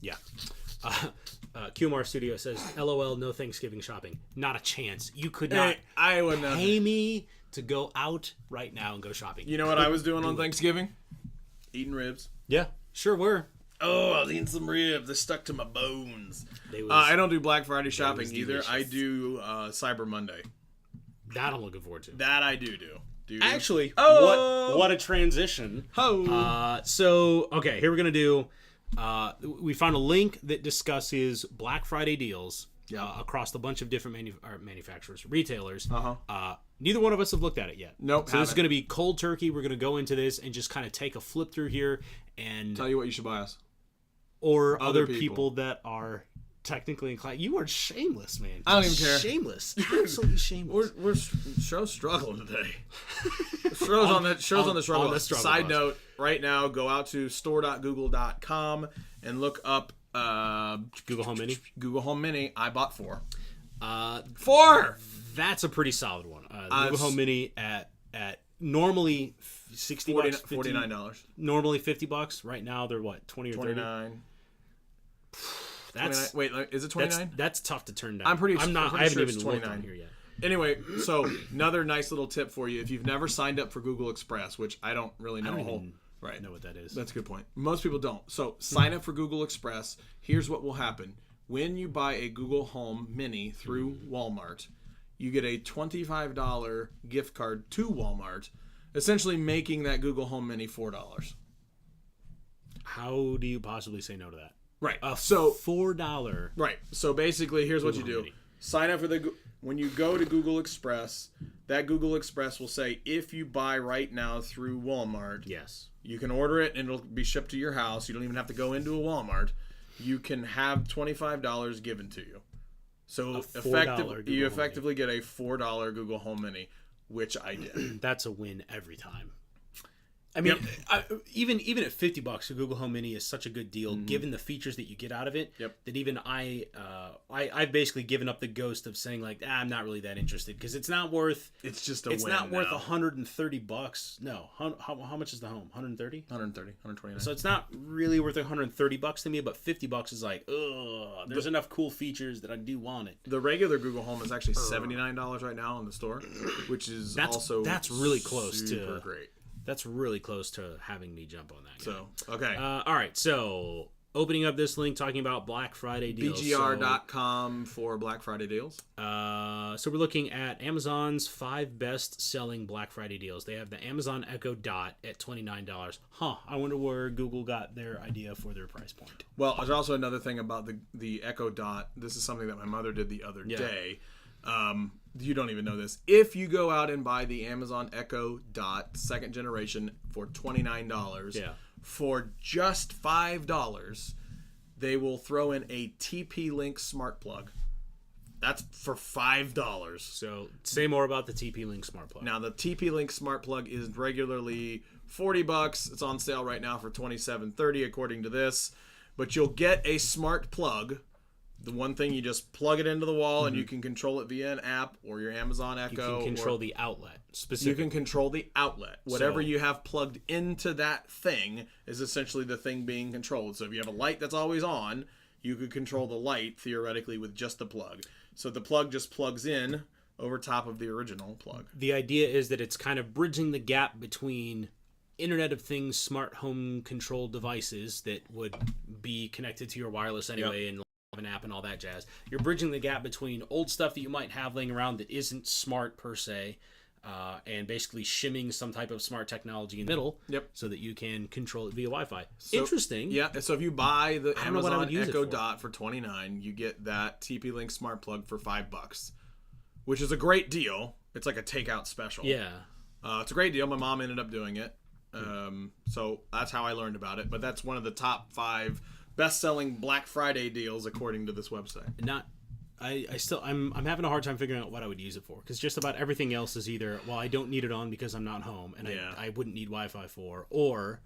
Yeah. QMR Studio says, "LOL, no Thanksgiving shopping. Not a chance. You could not pay me to go out right now and go shopping." You know what I was doing on Thanksgiving? Eating ribs. Yeah, sure were. Oh, I was eating some ribs. They stuck to my bones. I don't do Black Friday shopping either. I do Cyber Monday. That I'm looking forward to. That I do. Actually, what a transition. So, okay, here we're going to do... we found a link that discusses Black Friday deals across a bunch of different manufacturers, retailers. Neither one of us have looked at it yet. Nope. So this is going to be cold turkey. We're going to go into this and just kind of take a flip through here and tell you what you should buy us. Or other people that are technically inclined. You are shameless, man. I don't even care. Shameless. Absolutely shameless. We're show's struggling today. Show's on the struggle. On the struggle Side bus. note, right now, go out to store.google.com and look up Google Home Mini. Google Home Mini. I bought 4. 4. That's a pretty solid one. The Google Home Mini at normally $60, $49. Normally $50. Right now they're what, 20 or 30? 29. That's 29. Wait, is it 29? That's tough to turn down. I'm pretty I haven't sure even it's looked 29 on here yet. Anyway, so another nice little tip for you: if you've never signed up for Google Express, which I don't really know, I don't even know what that is. That's a good point. Most people don't. So sign up for Google Express. Here's what will happen: when you buy a Google Home Mini through Walmart, you get a $25 gift card to Walmart, essentially making that Google Home Mini $4. How do you possibly say no to that? Right. So $4. Right. So basically, here's what you Google do: Mini. sign up for when you go to Google Express. That Google Express will say if you buy right now through Walmart, Yes. you can order it and it'll be shipped to your house. You don't even have to go into a Walmart. You can have $25 given to you. So you effectively get a $4 Google Home Mini, which I did. That's a win every time. I mean, even at $50, a Google Home Mini is such a good deal, given the features that you get out of it. Yep. That even I've basically given up the ghost of saying like, I'm not really that interested because it's not worth. It's just It's not worth $130. No, how much is the home? 130. 129. So it's not really worth $130 to me, but $50 is like, ugh. There's enough cool features that I do want it. The regular Google Home is actually $79 right now in the store, which is that's really close super to great. That's really close to having me jump on that. So, okay. All right. So, opening up this link, talking about Black Friday deals. BGR.com for Black Friday deals. So, we're looking at Amazon's 5 best-selling Black Friday deals. They have the Amazon Echo Dot at $29. I wonder where Google got their idea for their price point. Well, there's also another thing about the Echo Dot. This is something that my mother did the other day. You don't even know this. If you go out and buy the Amazon Echo Dot 2nd generation for $29, for just $5, they will throw in a TP-Link smart plug. That's for $5. So, say more about the TP-Link smart plug. Now, the TP-Link smart plug is regularly $40. It's on sale right now for $27.30 according to this. But you'll get a smart plug. The one thing, you just plug it into the wall and you can control it via an app or your Amazon Echo. You can control the outlet specifically. You can control the outlet. Whatever you have plugged into that thing is essentially the thing being controlled. So if you have a light that's always on, you could control the light theoretically with just the plug. So the plug just plugs in over top of the original plug. The idea is that it's kind of bridging the gap between Internet of Things smart home controlled devices that would be connected to your wireless anyway and an app and all that jazz. You're bridging the gap between old stuff that you might have laying around that isn't smart per se, and basically shimming some type of smart technology in the middle, so that you can control it via Wi-Fi. So, interesting. Yeah. So if you buy the Amazon Echo Dot for $29, you get that TP-Link smart plug for $5, which is a great deal. It's like a takeout special. Yeah. It's a great deal. My mom ended up doing it, so that's how I learned about it. But that's one of the top 5 best-selling Black Friday deals according to this website. I'm having a hard time figuring out what I would use it for, because just about everything else is either, well, I don't need it on because I'm not home and I wouldn't need Wi-Fi for, or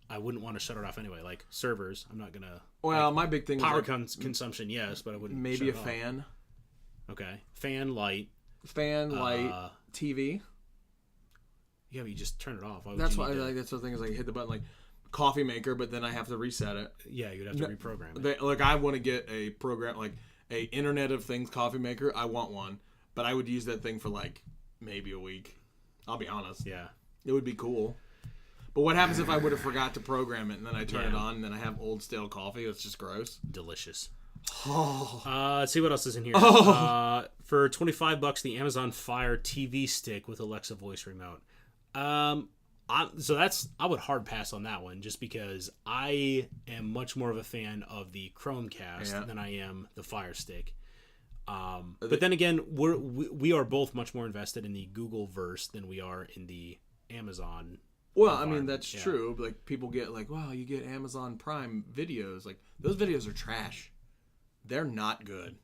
I wouldn't want to shut it off anyway. Like servers, I'm not gonna. Well, my big thing power consumption, yes, but I wouldn't. Maybe shut a it fan. Off. Okay, fan, light, TV. Yeah, but you just turn it off. That's why that's the thing is, like, hit the button, like coffee maker, but then I have to reset it. Yeah, you'd have to reprogram it. Like, I want to get a program, like a Internet of Things coffee maker. I want one, but I would use that thing for like maybe a week. I'll be honest. Yeah, it would be cool. But what happens if I would have forgot to program it and then I turn it on and then I have old stale coffee? That's just gross. Delicious. Oh. Let's see what else is in here. For $25, the Amazon Fire TV stick with Alexa voice remote. I would hard pass on that one, just because I am much more of a fan of the Chromecast than I am the Fire Stick. But then again, we are both much more invested in the Google verse than we are in the Amazon. Well, I mean, that's true. Like, people get like, wow, you get Amazon Prime videos. Like, those videos are trash. they're not good.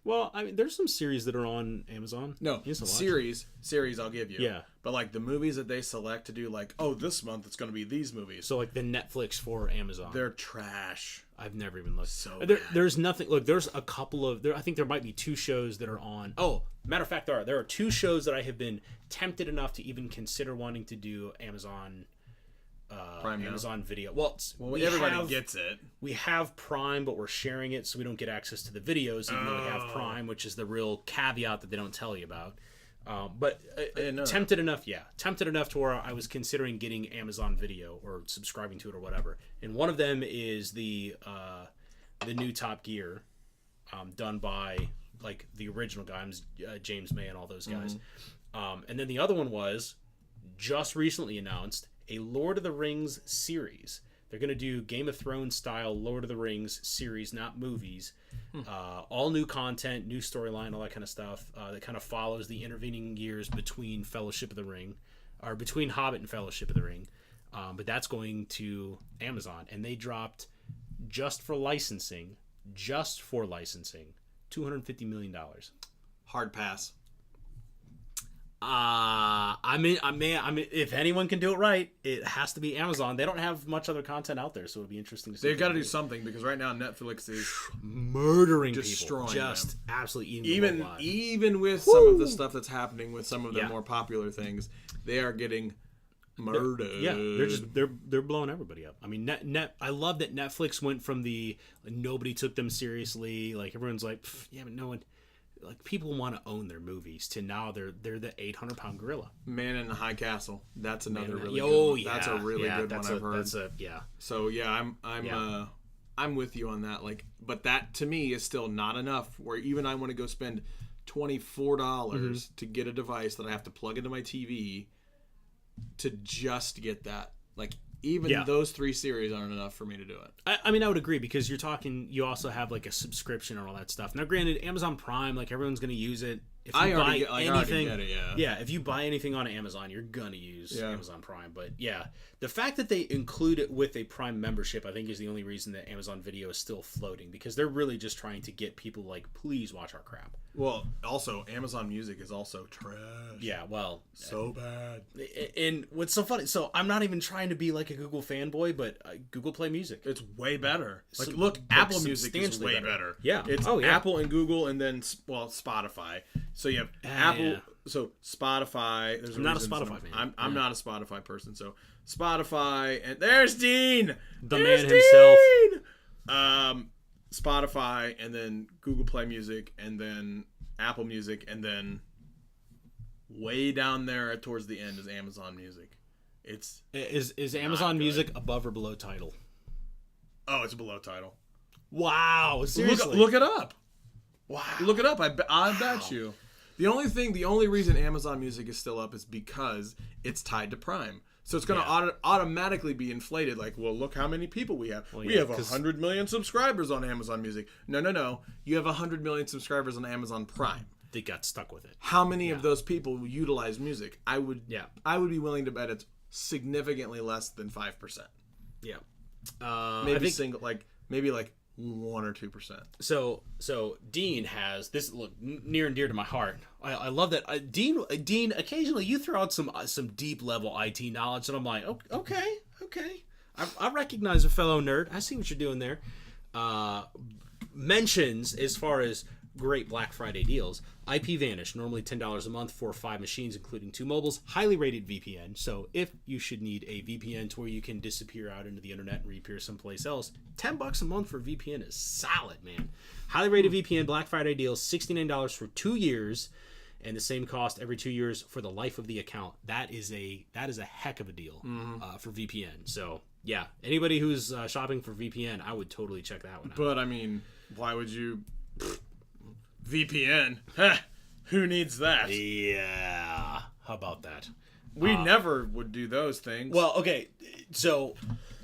Well, I mean, there's some series that are on Amazon. No, series I'll give you. Yeah. But like the movies that they select to do, like, oh, this month it's going to be these movies. So like the Netflix for Amazon. They're trash. I've never even looked. So there's nothing. Look, there's a couple of I think there might be 2 shows that are on. Oh, matter of fact, there are 2 shows that I have been tempted enough to even consider wanting to do Amazon. Prime Amazon Video. Well, everybody gets it. We have Prime, but we're sharing it, so we don't get access to the videos, even though we have Prime, which is the real caveat that they don't tell you about. Tempted enough to where I was considering getting Amazon Video or subscribing to it or whatever. And one of them is the new Top Gear, done by like the original guys, James May and all those guys. And then the other one was just recently announced a Lord of the Rings series. They're going to do Game of Thrones style Lord of the Rings series, not movies. All new content, new storyline, all that kind of stuff that kind of follows the intervening years between Fellowship of the Ring, or between Hobbit and Fellowship of the Ring. But that's going to Amazon, and they dropped just for licensing, $250 million. Hard pass. I mean, if anyone can do it right, it has to be Amazon. They don't have much other content out there, so it'll be interesting to see. They've got to do something, because right now Netflix is murdering destroying people, just them. Absolutely eating them alive. Even with some of the stuff that's happening with some of the more popular things, they are getting murdered. They're blowing everybody up. I mean, I love that Netflix went from the nobody took them seriously, like everyone's like, yeah, but no one. Like, people want to own their movies, to now they're the 800-pound gorilla. Man in the High Castle. That's another really good one. Yeah. That's a really good one I've heard. Yeah. So yeah, I'm with you on that. Like, but that to me is still not enough. Where even I want to go spend $24 to get a device that I have to plug into my TV to just get that. Like, even those 3 series aren't enough for me to do it. I mean, I would agree, because you also have like a subscription and all that stuff. Now, granted, Amazon Prime, like, everyone's going to use it. If you buy anything, get it, if you buy anything on Amazon, you're gonna use Amazon Prime. But yeah, the fact that they include it with a Prime membership, I think, is the only reason that Amazon Video is still floating, because they're really just trying to get people like, please watch our crap. Well, also Amazon Music is also trash. Yeah, well, so bad. And what's so funny? So I'm not even trying to be like a Google fanboy, but Google Play Music, it's way better. Like, look, Apple Music is way better. Yeah, it's Apple and Google, and then Spotify. So you have Apple, so Spotify. I'm not a Spotify fan. I'm not a Spotify person. So Spotify, and there's Dean, man himself. Spotify, and then Google Play Music, and then Apple Music, and then way down there towards the end is Amazon Music. Is Amazon Music above or below Tidal? Oh, it's below Tidal. Wow, seriously. Look it up. Wow, look it up. I bet you. The only reason Amazon Music is still up is because it's tied to Prime. So it's going to automatically be inflated. Like, well, look how many people we have. We have 100 million subscribers on Amazon Music. No. You have 100 million subscribers on Amazon Prime. They got stuck with it. How many of those people utilize music? I would be willing to bet it's significantly less than 5%. Yeah. Maybe 1 or 2%. So Dean has this, look, near and dear to my heart. I love that Dean. Occasionally you throw out some deep level IT knowledge, and I'm like, okay. I recognize a fellow nerd. I see what you're doing there. Mentions as far as great Black Friday deals. IPVanish, normally $10 a month for 5 machines, including 2 mobiles. Highly rated VPN. So if you should need a VPN to where you can disappear out into the internet and reappear someplace else, $10 a month for VPN is solid, man. Highly rated VPN, Black Friday deals, $69 for 2 years, and the same cost every 2 years for the life of the account. That is a heck of a deal for VPN. So yeah, anybody who's shopping for VPN, I would totally check that one out. But I mean, why would you? VPN. Who needs that? Yeah. How about that? We never would do those things. Well, okay. So,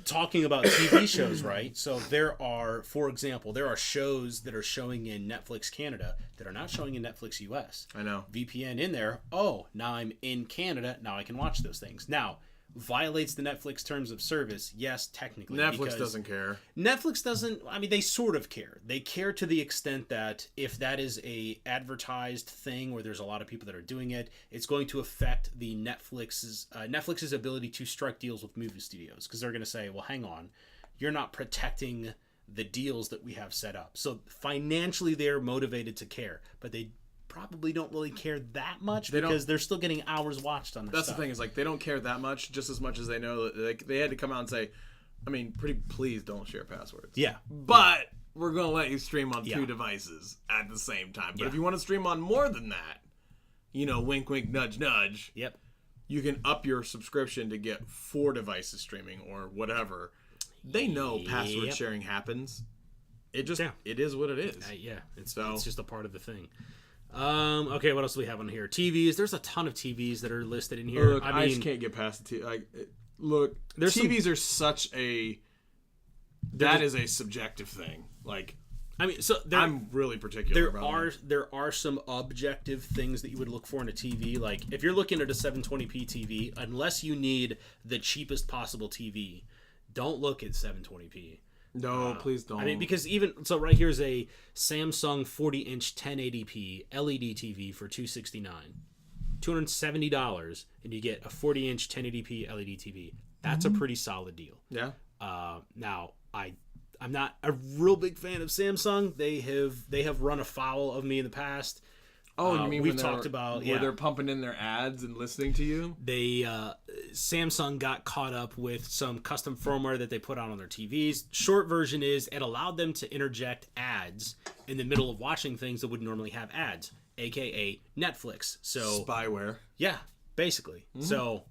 talking about TV shows, right? So, for example, there are shows that are showing in Netflix Canada that are not showing in Netflix US. I know. VPN in there. Oh, now I'm in Canada. Now I can watch those things. Now, violates the Netflix terms of service, yes, technically. Netflix doesn't care. Netflix doesn't, I mean, they sort of care. They care to the extent that if that is a advertised thing where there's a lot of people that are doing it, it's going to affect the Netflix's ability to strike deals with movie studios, because they're going to say, well, hang on, you're not protecting the deals that we have set up. So financially they're motivated to care, but they probably don't really care that much because they're still getting hours watched on their That's stuff. the thing, is like they don't care that much, just as much as they know that they had to come out and say, I mean, please don't share passwords. Yeah. But we're going to let you stream on 2 devices at the same time. But if you want to stream on more than that, wink, wink, nudge, nudge. Yep. You can up your subscription to get 4 devices streaming or whatever. They know password sharing happens. It just it is what it is. It's just a part of the thing. Okay, what else do we have on here? TVs. There's a ton of TVs that are listed in here. Look, I just can't get past the TV. Look, TVs are such a... That is a subjective thing. Like, I mean, so I'm really particular about it. There are some objective things that you would look for in a TV. Like, if you're looking at a 720p TV, unless you need the cheapest possible TV, don't look at 720p. No, please don't. I mean, because right here's a Samsung 40-inch 1080p LED TV for $270, and you get a 40-inch 1080p LED TV. That's a pretty solid deal. Yeah. Now I'm not a real big fan of Samsung. They have run afoul of me in the past. Oh, you mean we've talked about where they're pumping in their ads and listening to you? Samsung got caught up with some custom firmware that they put on their TVs. Short version is it allowed them to interject ads in the middle of watching things that would normally have ads, aka Netflix. So spyware. Yeah, basically. So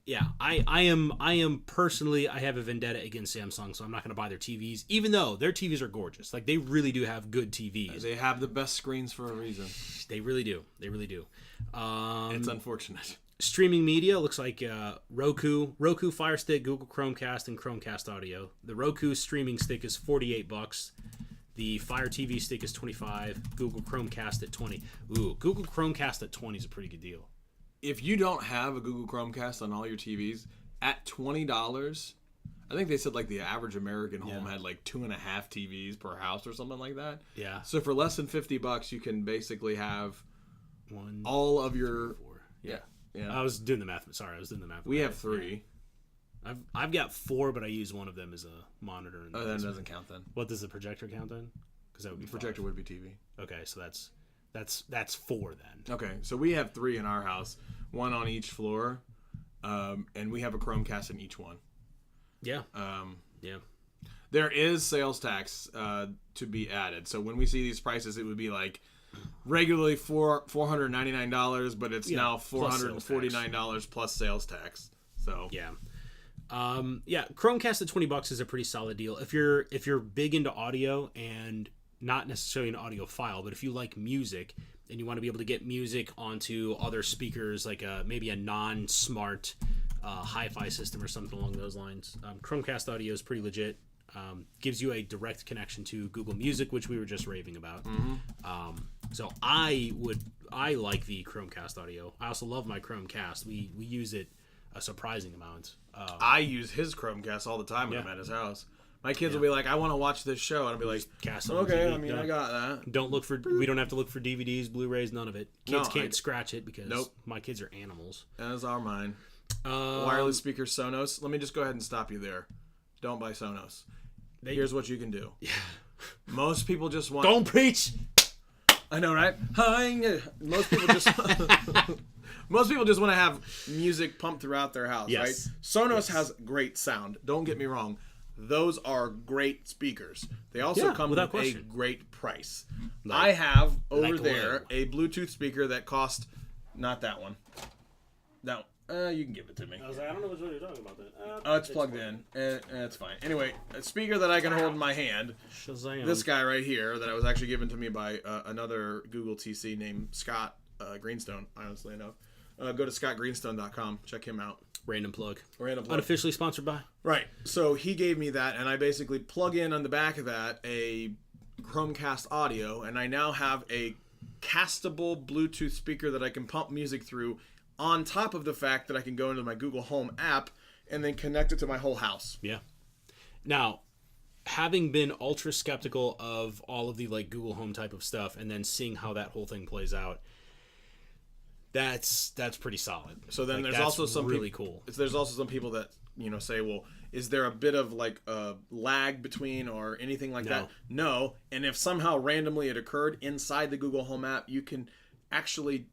yeah, I am personally, I have a vendetta against Samsung, so I'm not going to buy their TVs, even though their TVs are gorgeous. Like, they really do have good TVs. They have the best screens for a reason. They really do. They really do. It's unfortunate. Streaming media looks like Roku Fire Stick, Google Chromecast, and Chromecast Audio. The Roku streaming stick is $48. The Fire TV stick is $25. Google Chromecast at $20. Ooh, Google Chromecast at $20 is a pretty good deal. If you don't have a Google Chromecast on all your TVs, at $20, I think they said like the average American home had like 2.5 TVs per house or something like that. Yeah. So for less than $50, you can basically have one, all of your... 4. Yeah. Yeah. I was doing the math. Sorry, I was doing the math. We have 3. I've got 4, but I use one of them as a monitor. Oh, that doesn't count then. What does the projector count then? Because that would be 5. Projector would be TV. Okay, so that's 4 then. Okay, so we have 3 in our house, 1 on each floor, and we have a Chromecast in each one. Yeah. Yeah. There is sales tax to be added. So when we see these prices, it would be like regularly $499, but it's now $449 plus sales tax. So yeah. Chromecast at $20 is a pretty solid deal. If you're big into audio and not necessarily an audiophile, but if you like music and you want to be able to get music onto other speakers, like maybe a non-smart hi-fi system or something along those lines, Chromecast Audio is pretty legit. Gives you a direct connection to Google Music, which we were just raving about. So I like the Chromecast Audio. I also love my Chromecast. We use it a surprising amount. I use his Chromecast all the time when I'm at his house. My kids will be like, I want to watch this show. And I'll be like, okay, I mean, I got that. We don't have to look for DVDs, Blu-rays, none of it. Kids can't scratch it because my kids are animals. As are mine. Wireless speaker Sonos. Let me just go ahead and stop you there. Don't buy Sonos. Here's what you can do. Yeah. Most people just want... Don't preach! I know, right? Most people just... Most people just want to have music pumped throughout their house, right? Sonos has great sound. Don't get me wrong. Those are great speakers. They also come with a great price. I have over there a Bluetooth speaker that cost... Not that one. That one. You can give it to me. I was like, I don't know which one you're talking about. It's plugged in. It's fine. Anyway, a speaker that I can hold in my hand. Shazam. This guy right here that was actually given to me by another Google TC named Scott Greenstone, honestly enough. Go to scottgreenstone.com. Check him out. Random plug. Unofficially sponsored by. Right. So he gave me that, and I basically plug in on the back of that a Chromecast Audio, and I now have a castable Bluetooth speaker that I can pump music through on top of the fact that I can go into my Google Home app and then connect it to my whole house. Yeah. Now, having been ultra skeptical of all of the like Google Home type of stuff, and then seeing how that whole thing plays out, that's pretty solid. So then like, there's also some really cool. There's also some people that say, well, is there a bit of like a lag between or anything like that? No. And if somehow randomly it occurred inside the Google Home app, you can actually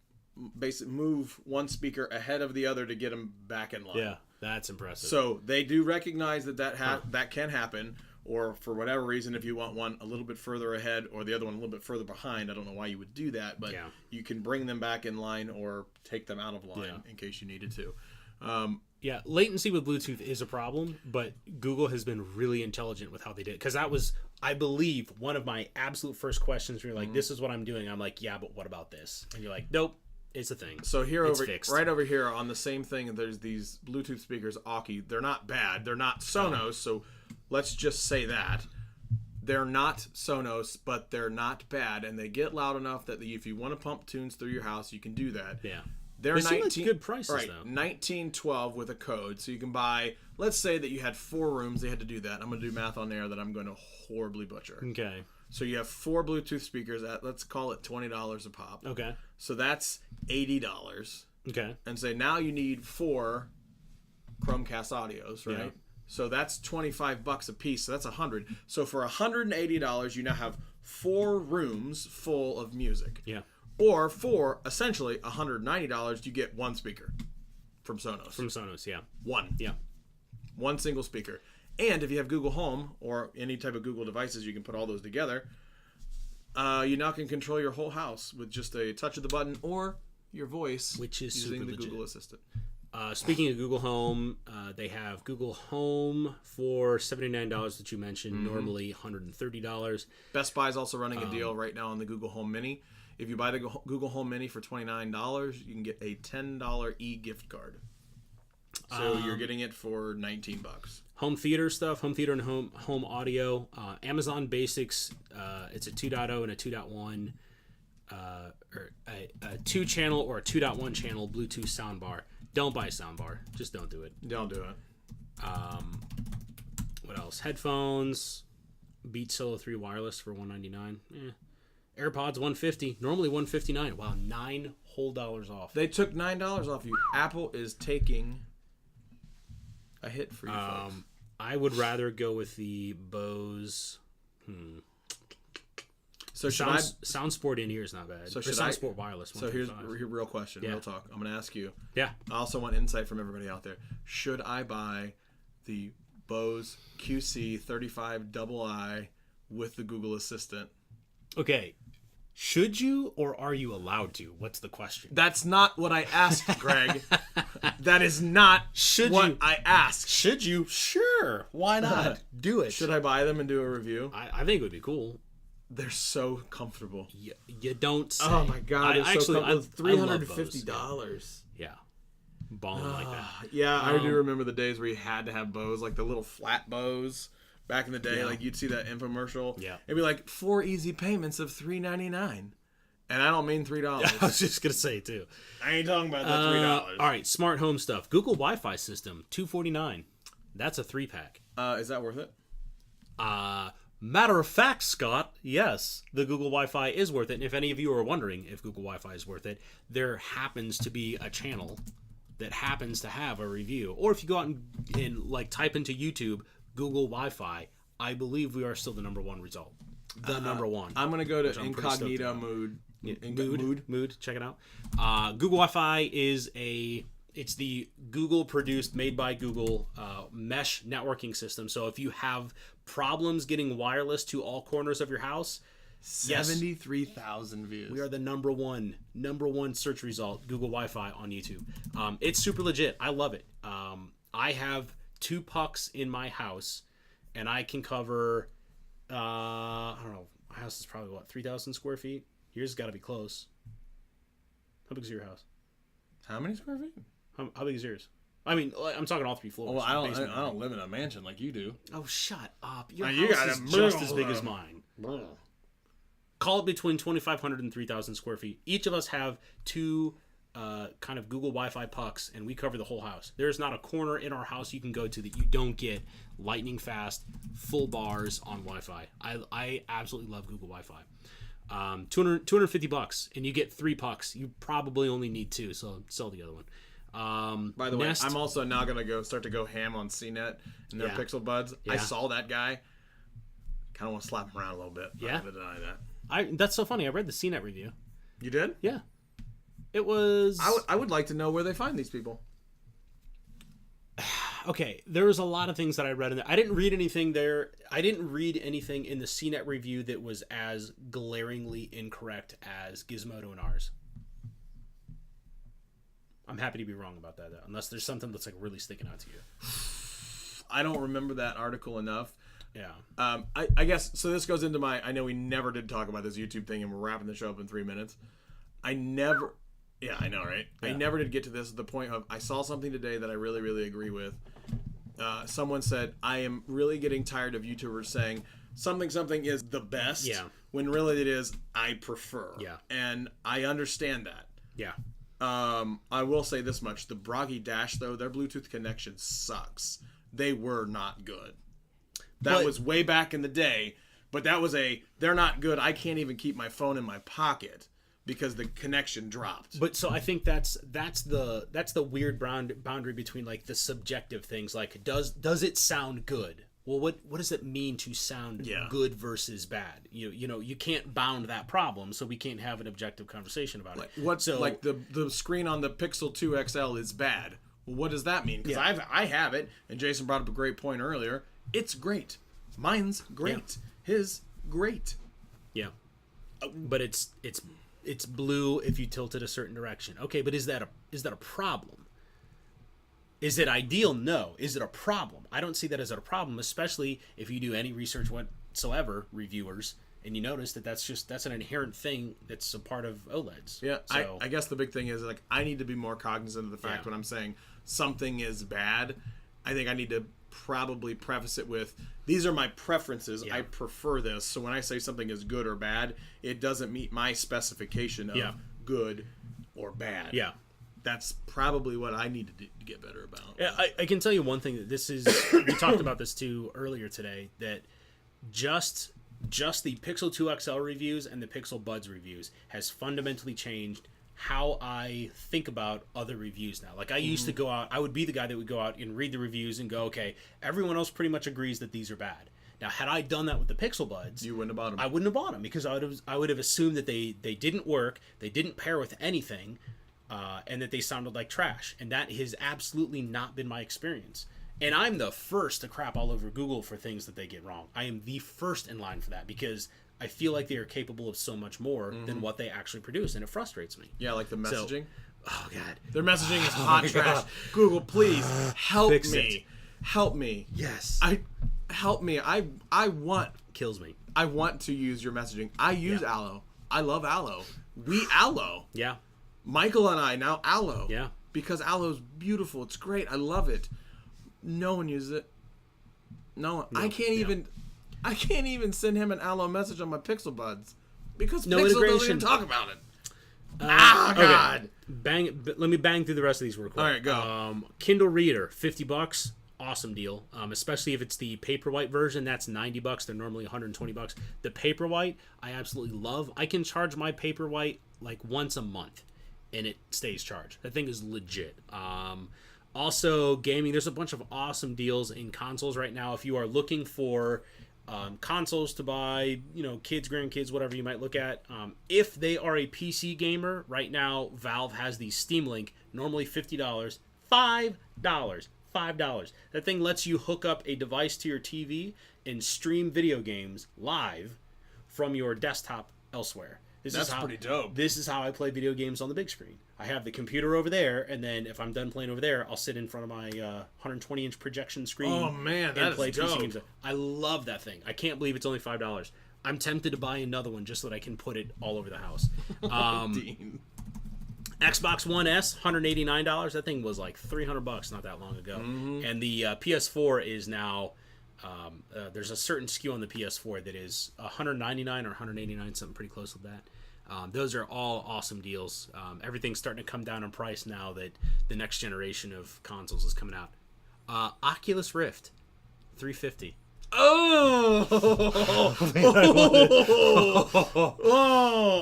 basically move one speaker ahead of the other to get them back in line. Yeah, that's impressive. So they do recognize that can happen, or for whatever reason, if you want one a little bit further ahead or the other one a little bit further behind, I don't know why you would do that, but you can bring them back in line or take them out of line in case you needed to. Yeah, latency with Bluetooth is a problem, but Google has been really intelligent with how they did it. Because that was, I believe, one of my absolute first questions. Where you're like, this is what I'm doing. I'm like, yeah, but what about this? And you're like, nope, it's a thing. So right over here on the same thing, there's these Bluetooth speakers, Aukey. They're not bad. They're not Sonos, so let's just say that. They're not Sonos, but they're not bad, and they get loud enough that if you want to pump tunes through your house, you can do that. Yeah. They're seem like good prices, right, though. $19.12 with a code, so you can buy. Let's say that you had 4 rooms. They had to do that. I'm going to do math on air that I'm going to horribly butcher. Okay. So you have 4 Bluetooth speakers at, let's call it $20 a pop. Okay. So that's $80. Okay. And say now you need 4 Chromecast audios, right? Yeah. So that's $25 a piece. So that's $100. So for $180, you now have 4 rooms full of music. Yeah. Or for essentially $190, you get 1 speaker from Sonos. From Sonos, yeah. 1. Yeah. 1 single speaker. And if you have Google Home or any type of Google devices, you can put all those together. You now can control your whole house with just a touch of the button or your voice, which is using super the legit. Google Assistant. Speaking of Google Home, they have Google Home for $79 that you mentioned, normally $130. Best Buy is also running a deal right now on the Google Home Mini. If you buy the Google Home Mini for $29, you can get a $10 e-gift card. So you're getting it for $19. Home theater stuff, home theater and home audio. Amazon Basics, it's a 2.0 and a 2.1, or a 2-channel or a 2.1 channel Bluetooth soundbar. Don't buy a soundbar. Just don't do it. Don't do it. What else? Headphones, Beats Solo 3 wireless for $199. AirPods $150, normally $159. Wow, $9 whole off. They took $9 off you. Apple is taking a hit for you folks. I would rather go with the Bose. So Sound Sport in ear is not bad. So Sound Sport wireless. So here's a real question, real talk. I'm going to ask you. Yeah. I also want insight from everybody out there. Should I buy the Bose QC35II with the Google Assistant? Okay. Should you or are you allowed to? What's the question? That's not what I asked, Greg. That is not I asked. Should you? Sure. Why not? Do it. Should I buy them and do a review? I think it would be cool. They're so comfortable. You don't say. Oh my god, they're so comfortable. $350. Yeah. Balling like that. Yeah, I do remember the days where you had to have Bose, like the little flat Bose. Back in the day, like you'd see that infomercial. Yeah. It'd be like 4 easy payments of $3.99. And I don't mean $3. I was just going to say, too. I ain't talking about that $3. All right, smart home stuff. Google Wi-Fi system, $249. That's a 3-pack. Is that worth it? Matter of fact, Scott, yes, the Google Wi-Fi is worth it. And if any of you are wondering if Google Wi-Fi is worth it, there happens to be a channel that happens to have a review. Or if you go out and like type into YouTube, Google Wi-Fi, I believe we are still the number 1 result. The number 1. I'm going to go to incognito mood. Mood, check it out. Google Wi-Fi is it's the Google produced, made by Google mesh networking system. So if you have problems getting wireless to all corners of your house, 73,000 views. We are the number one search result, Google Wi-Fi on YouTube. It's super legit. I love it. I have 2 pucks in my house, and I can cover, I don't know, my house is probably, 3,000 square feet? Yours has got to be close. How big is your house? How many square feet? How big is yours? I mean, I'm talking all 3 floors. Well, I don't live in a mansion like you do. Oh, shut up. Your you house is just as big as mine. Call it between 2,500 and 3,000 square feet. Each of us have 2 kind of Google Wi-Fi pucks, and we cover the whole house. There's not a corner in our house you can go to that you don't get lightning fast, full bars on Wi-Fi. I absolutely love Google Wi-Fi. $250, and you get 3 pucks. You probably only need 2, so sell the other one. By the way, I'm also now gonna start to go ham on CNET and their Pixel Buds. Yeah. I saw that guy. Kind of want to slap him around a little bit. Yeah. I'm gonna deny that. That's so funny. I read the CNET review. You did? Yeah. It was... I would like to know where they find these people. Okay, there was a lot of things that I read in there. I didn't read anything there. I didn't read anything in the CNET review that was as glaringly incorrect as Gizmodo and ours. I'm happy to be wrong about that, though, unless there's something that's like really sticking out to you. I don't remember that article enough. Yeah. I guess, so this goes into my, I know we never did talk about this YouTube thing, and we're wrapping the show up in 3 minutes. Yeah, I know, right? Yeah. I never did get to this at the point of, I saw something today that I really, really agree with. Someone said, I am really getting tired of YouTubers saying something is the best, when really it is, I prefer. Yeah. And I understand that. Yeah. I will say this much. The Broggy Dash, though, their Bluetooth connection sucks. They were not good. That was way back in the day, but that was they're not good. I can't even keep my phone in my pocket because the connection dropped. But so I think that's the weird boundary between like the subjective things. Like, does it sound good? Well, what does it mean to sound good versus bad? You know, you can't bound that problem, so we can't have an objective conversation about it. Like the screen on the Pixel 2 XL is bad. Well, what does that mean? Because I have it, and Jason brought up a great point earlier. It's great. Mine's great. Yeah. His great. Yeah. But it's blue if you tilt it a certain direction. Okay, but is that a problem? Is it ideal? No. Is it a problem? I don't see that as a problem, especially if you do any research whatsoever, reviewers, and you notice that's an inherent thing that's a part of OLEDs. Yeah, so, I guess the big thing is, like, I need to be more cognizant of the fact when I'm saying something is bad. I think I need to probably preface it with, these are my preferences. I prefer this. So when I say something is good or bad, it doesn't meet my specification of good or bad. Yeah. That's probably what I need to get better about. Yeah, I can tell you one thing that this is, we talked about this too earlier today, that just the Pixel 2 XL reviews and the Pixel Buds reviews has fundamentally changed how I think about other reviews now. Like, I used to go out, I would be the guy that would go out and read the reviews and go, okay, everyone else pretty much agrees that these are bad. Now, had I done that with the Pixel Buds, you wouldn't have bought them. I wouldn't have bought them because I would have assumed that they didn't work, they didn't pair with anything, and that they sounded like trash. And that has absolutely not been my experience. And I'm the first to crap all over Google for things that they get wrong. I am the first in line for that because I feel like they are capable of so much more than what they actually produce, and it frustrates me. Yeah, like the messaging. Oh, God. Their messaging is hot trash. God. Google, please, help me. Help me. Yes. Help me. I want... Kills me. I want to use your messaging. I use Allo. I love Allo. We Allo. Yeah. Michael and I now Allo. Yeah. Because Allo's beautiful. It's great. I love it. No one uses it. No. I can't even send him an Allo message on my Pixel Buds because Pixel doesn't even talk about it. God. Okay. Let me bang through the rest of these real quick. All right, go. Kindle Reader, $50. Awesome deal. Especially if it's the Paperwhite version, that's $90. They're normally $120. The Paperwhite, I absolutely love. I can charge my Paperwhite like once a month, and it stays charged. That thing is legit. Also, gaming, there's a bunch of awesome deals in consoles right now. If you are looking for consoles to buy, kids, grandkids, whatever you might look at. If they are a PC gamer, right now, Valve has the Steam Link, normally $50, $5. That thing lets you hook up a device to your TV and stream video games live from your desktop elsewhere. That's pretty dope. This is how I play video games on the big screen. I have the computer over there, and then if I'm done playing over there, I'll sit in front of my 120-inch projection screen. Oh man, that play is dope. PC games. I love that thing. I can't believe it's only $5. I'm tempted to buy another one just so that I can put it all over the house. Xbox One S, $189. That thing was like $300 not that long ago. Mm-hmm. And the PS4 is now... there's a certain SKU on the PS4 that is $199 or $189, something pretty close to that. Those are all awesome deals. Everything's starting to come down in price now that the next generation of consoles is coming out. Oculus Rift, $350. Oh!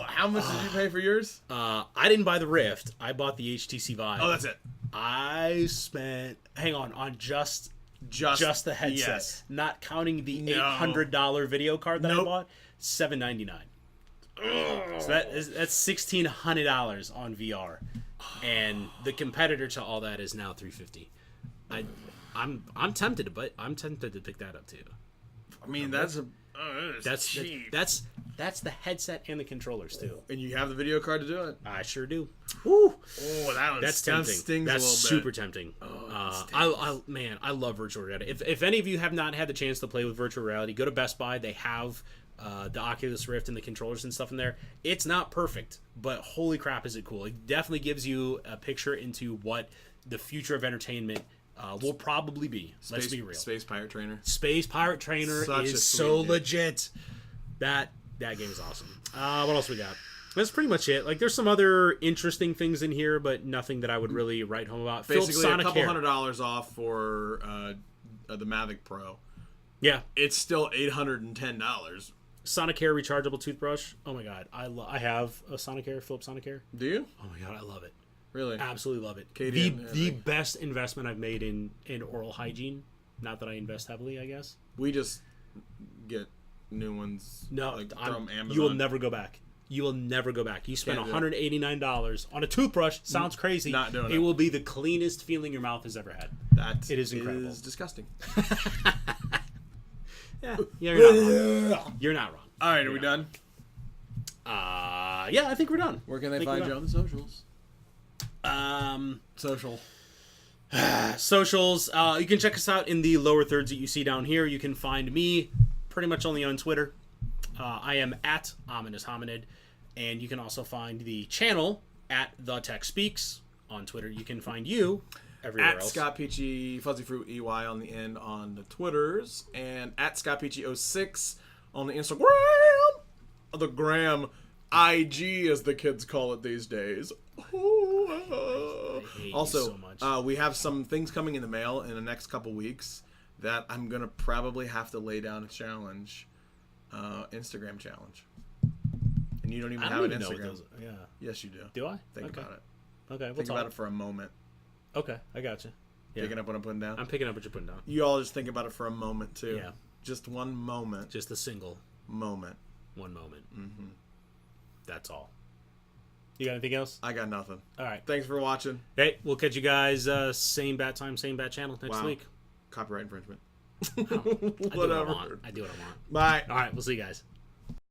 How much did you pay for yours? I didn't buy the Rift. I bought the HTC Vive. Oh, that's it. I spent, on just the headset, yes. not counting the $800 video card that I bought, $799. So that's $1,600 on VR, and the competitor to all that is now $350. I'm tempted, but I'm tempted to pick that up too. I mean, that's cheap. That's the headset and the controllers too. And you have the video card to do it. I sure do. Woo! Oh, that's tempting. That stings that's a little super bit. tempting. I love virtual reality. If any of you have not had the chance to play with virtual reality, go to Best Buy. They have the Oculus Rift and the controllers and stuff in there. It's not perfect, but holy crap, is it cool! It definitely gives you a picture into what the future of entertainment will probably be. Let's be real. Space Pirate Trainer. Space Pirate Trainer is so legit. That game is awesome. What else we got? That's pretty much it. Like, there's some other interesting things in here, but nothing that I would really write home about. Basically, a couple $100 off for the Mavic Pro. Yeah, it's still $810. Sonicare rechargeable toothbrush. Oh my god, I have a Sonicare, Philips Sonicare. Do you? Oh my god, I love it. Really? Absolutely love it. The best investment I've made in oral hygiene. Not that I invest heavily, I guess. We just get new ones. No, from Amazon. You will never go back. You will never go back. You spend $189 on a toothbrush. Sounds crazy. Not doing it. It will be the cleanest feeling your mouth has ever had. It is incredible. Is disgusting. Yeah, you're not wrong. You're not wrong. All right, are we done? Yeah, I think we're done. Where can they find you on the socials? Socials. You can check us out in the lower thirds that you see down here. You can find me pretty much only on Twitter. I am at Ominous Hominid, and you can also find the channel at The Tech Speaks on Twitter. You can find you everywhere else. At Scott Peachy, Fuzzy Fruit EY on the end on the Twitters, and at Scott Peachy 06 on the Instagram. The gram, IG as the kids call it these days. Also, so we have some things coming in the mail in the next couple weeks that I'm gonna probably have to lay down a challenge, Instagram challenge. And you don't even have an Instagram. Yeah. Yes, you do. Do I? Think about it. Okay. We'll think about it for a moment. Okay, I got you. Yeah. Picking up what I'm putting down. I'm picking up what you're putting down. You all just think about it for a moment too. Yeah. Just one moment. Just a single moment. One moment. Mm-hmm. That's all. You got anything else? I got nothing. All right. Thanks for watching. Hey, we'll catch you guys same bat time, same bat channel next week. Copyright infringement. Oh, I do what I want. Bye. All right, we'll see you guys.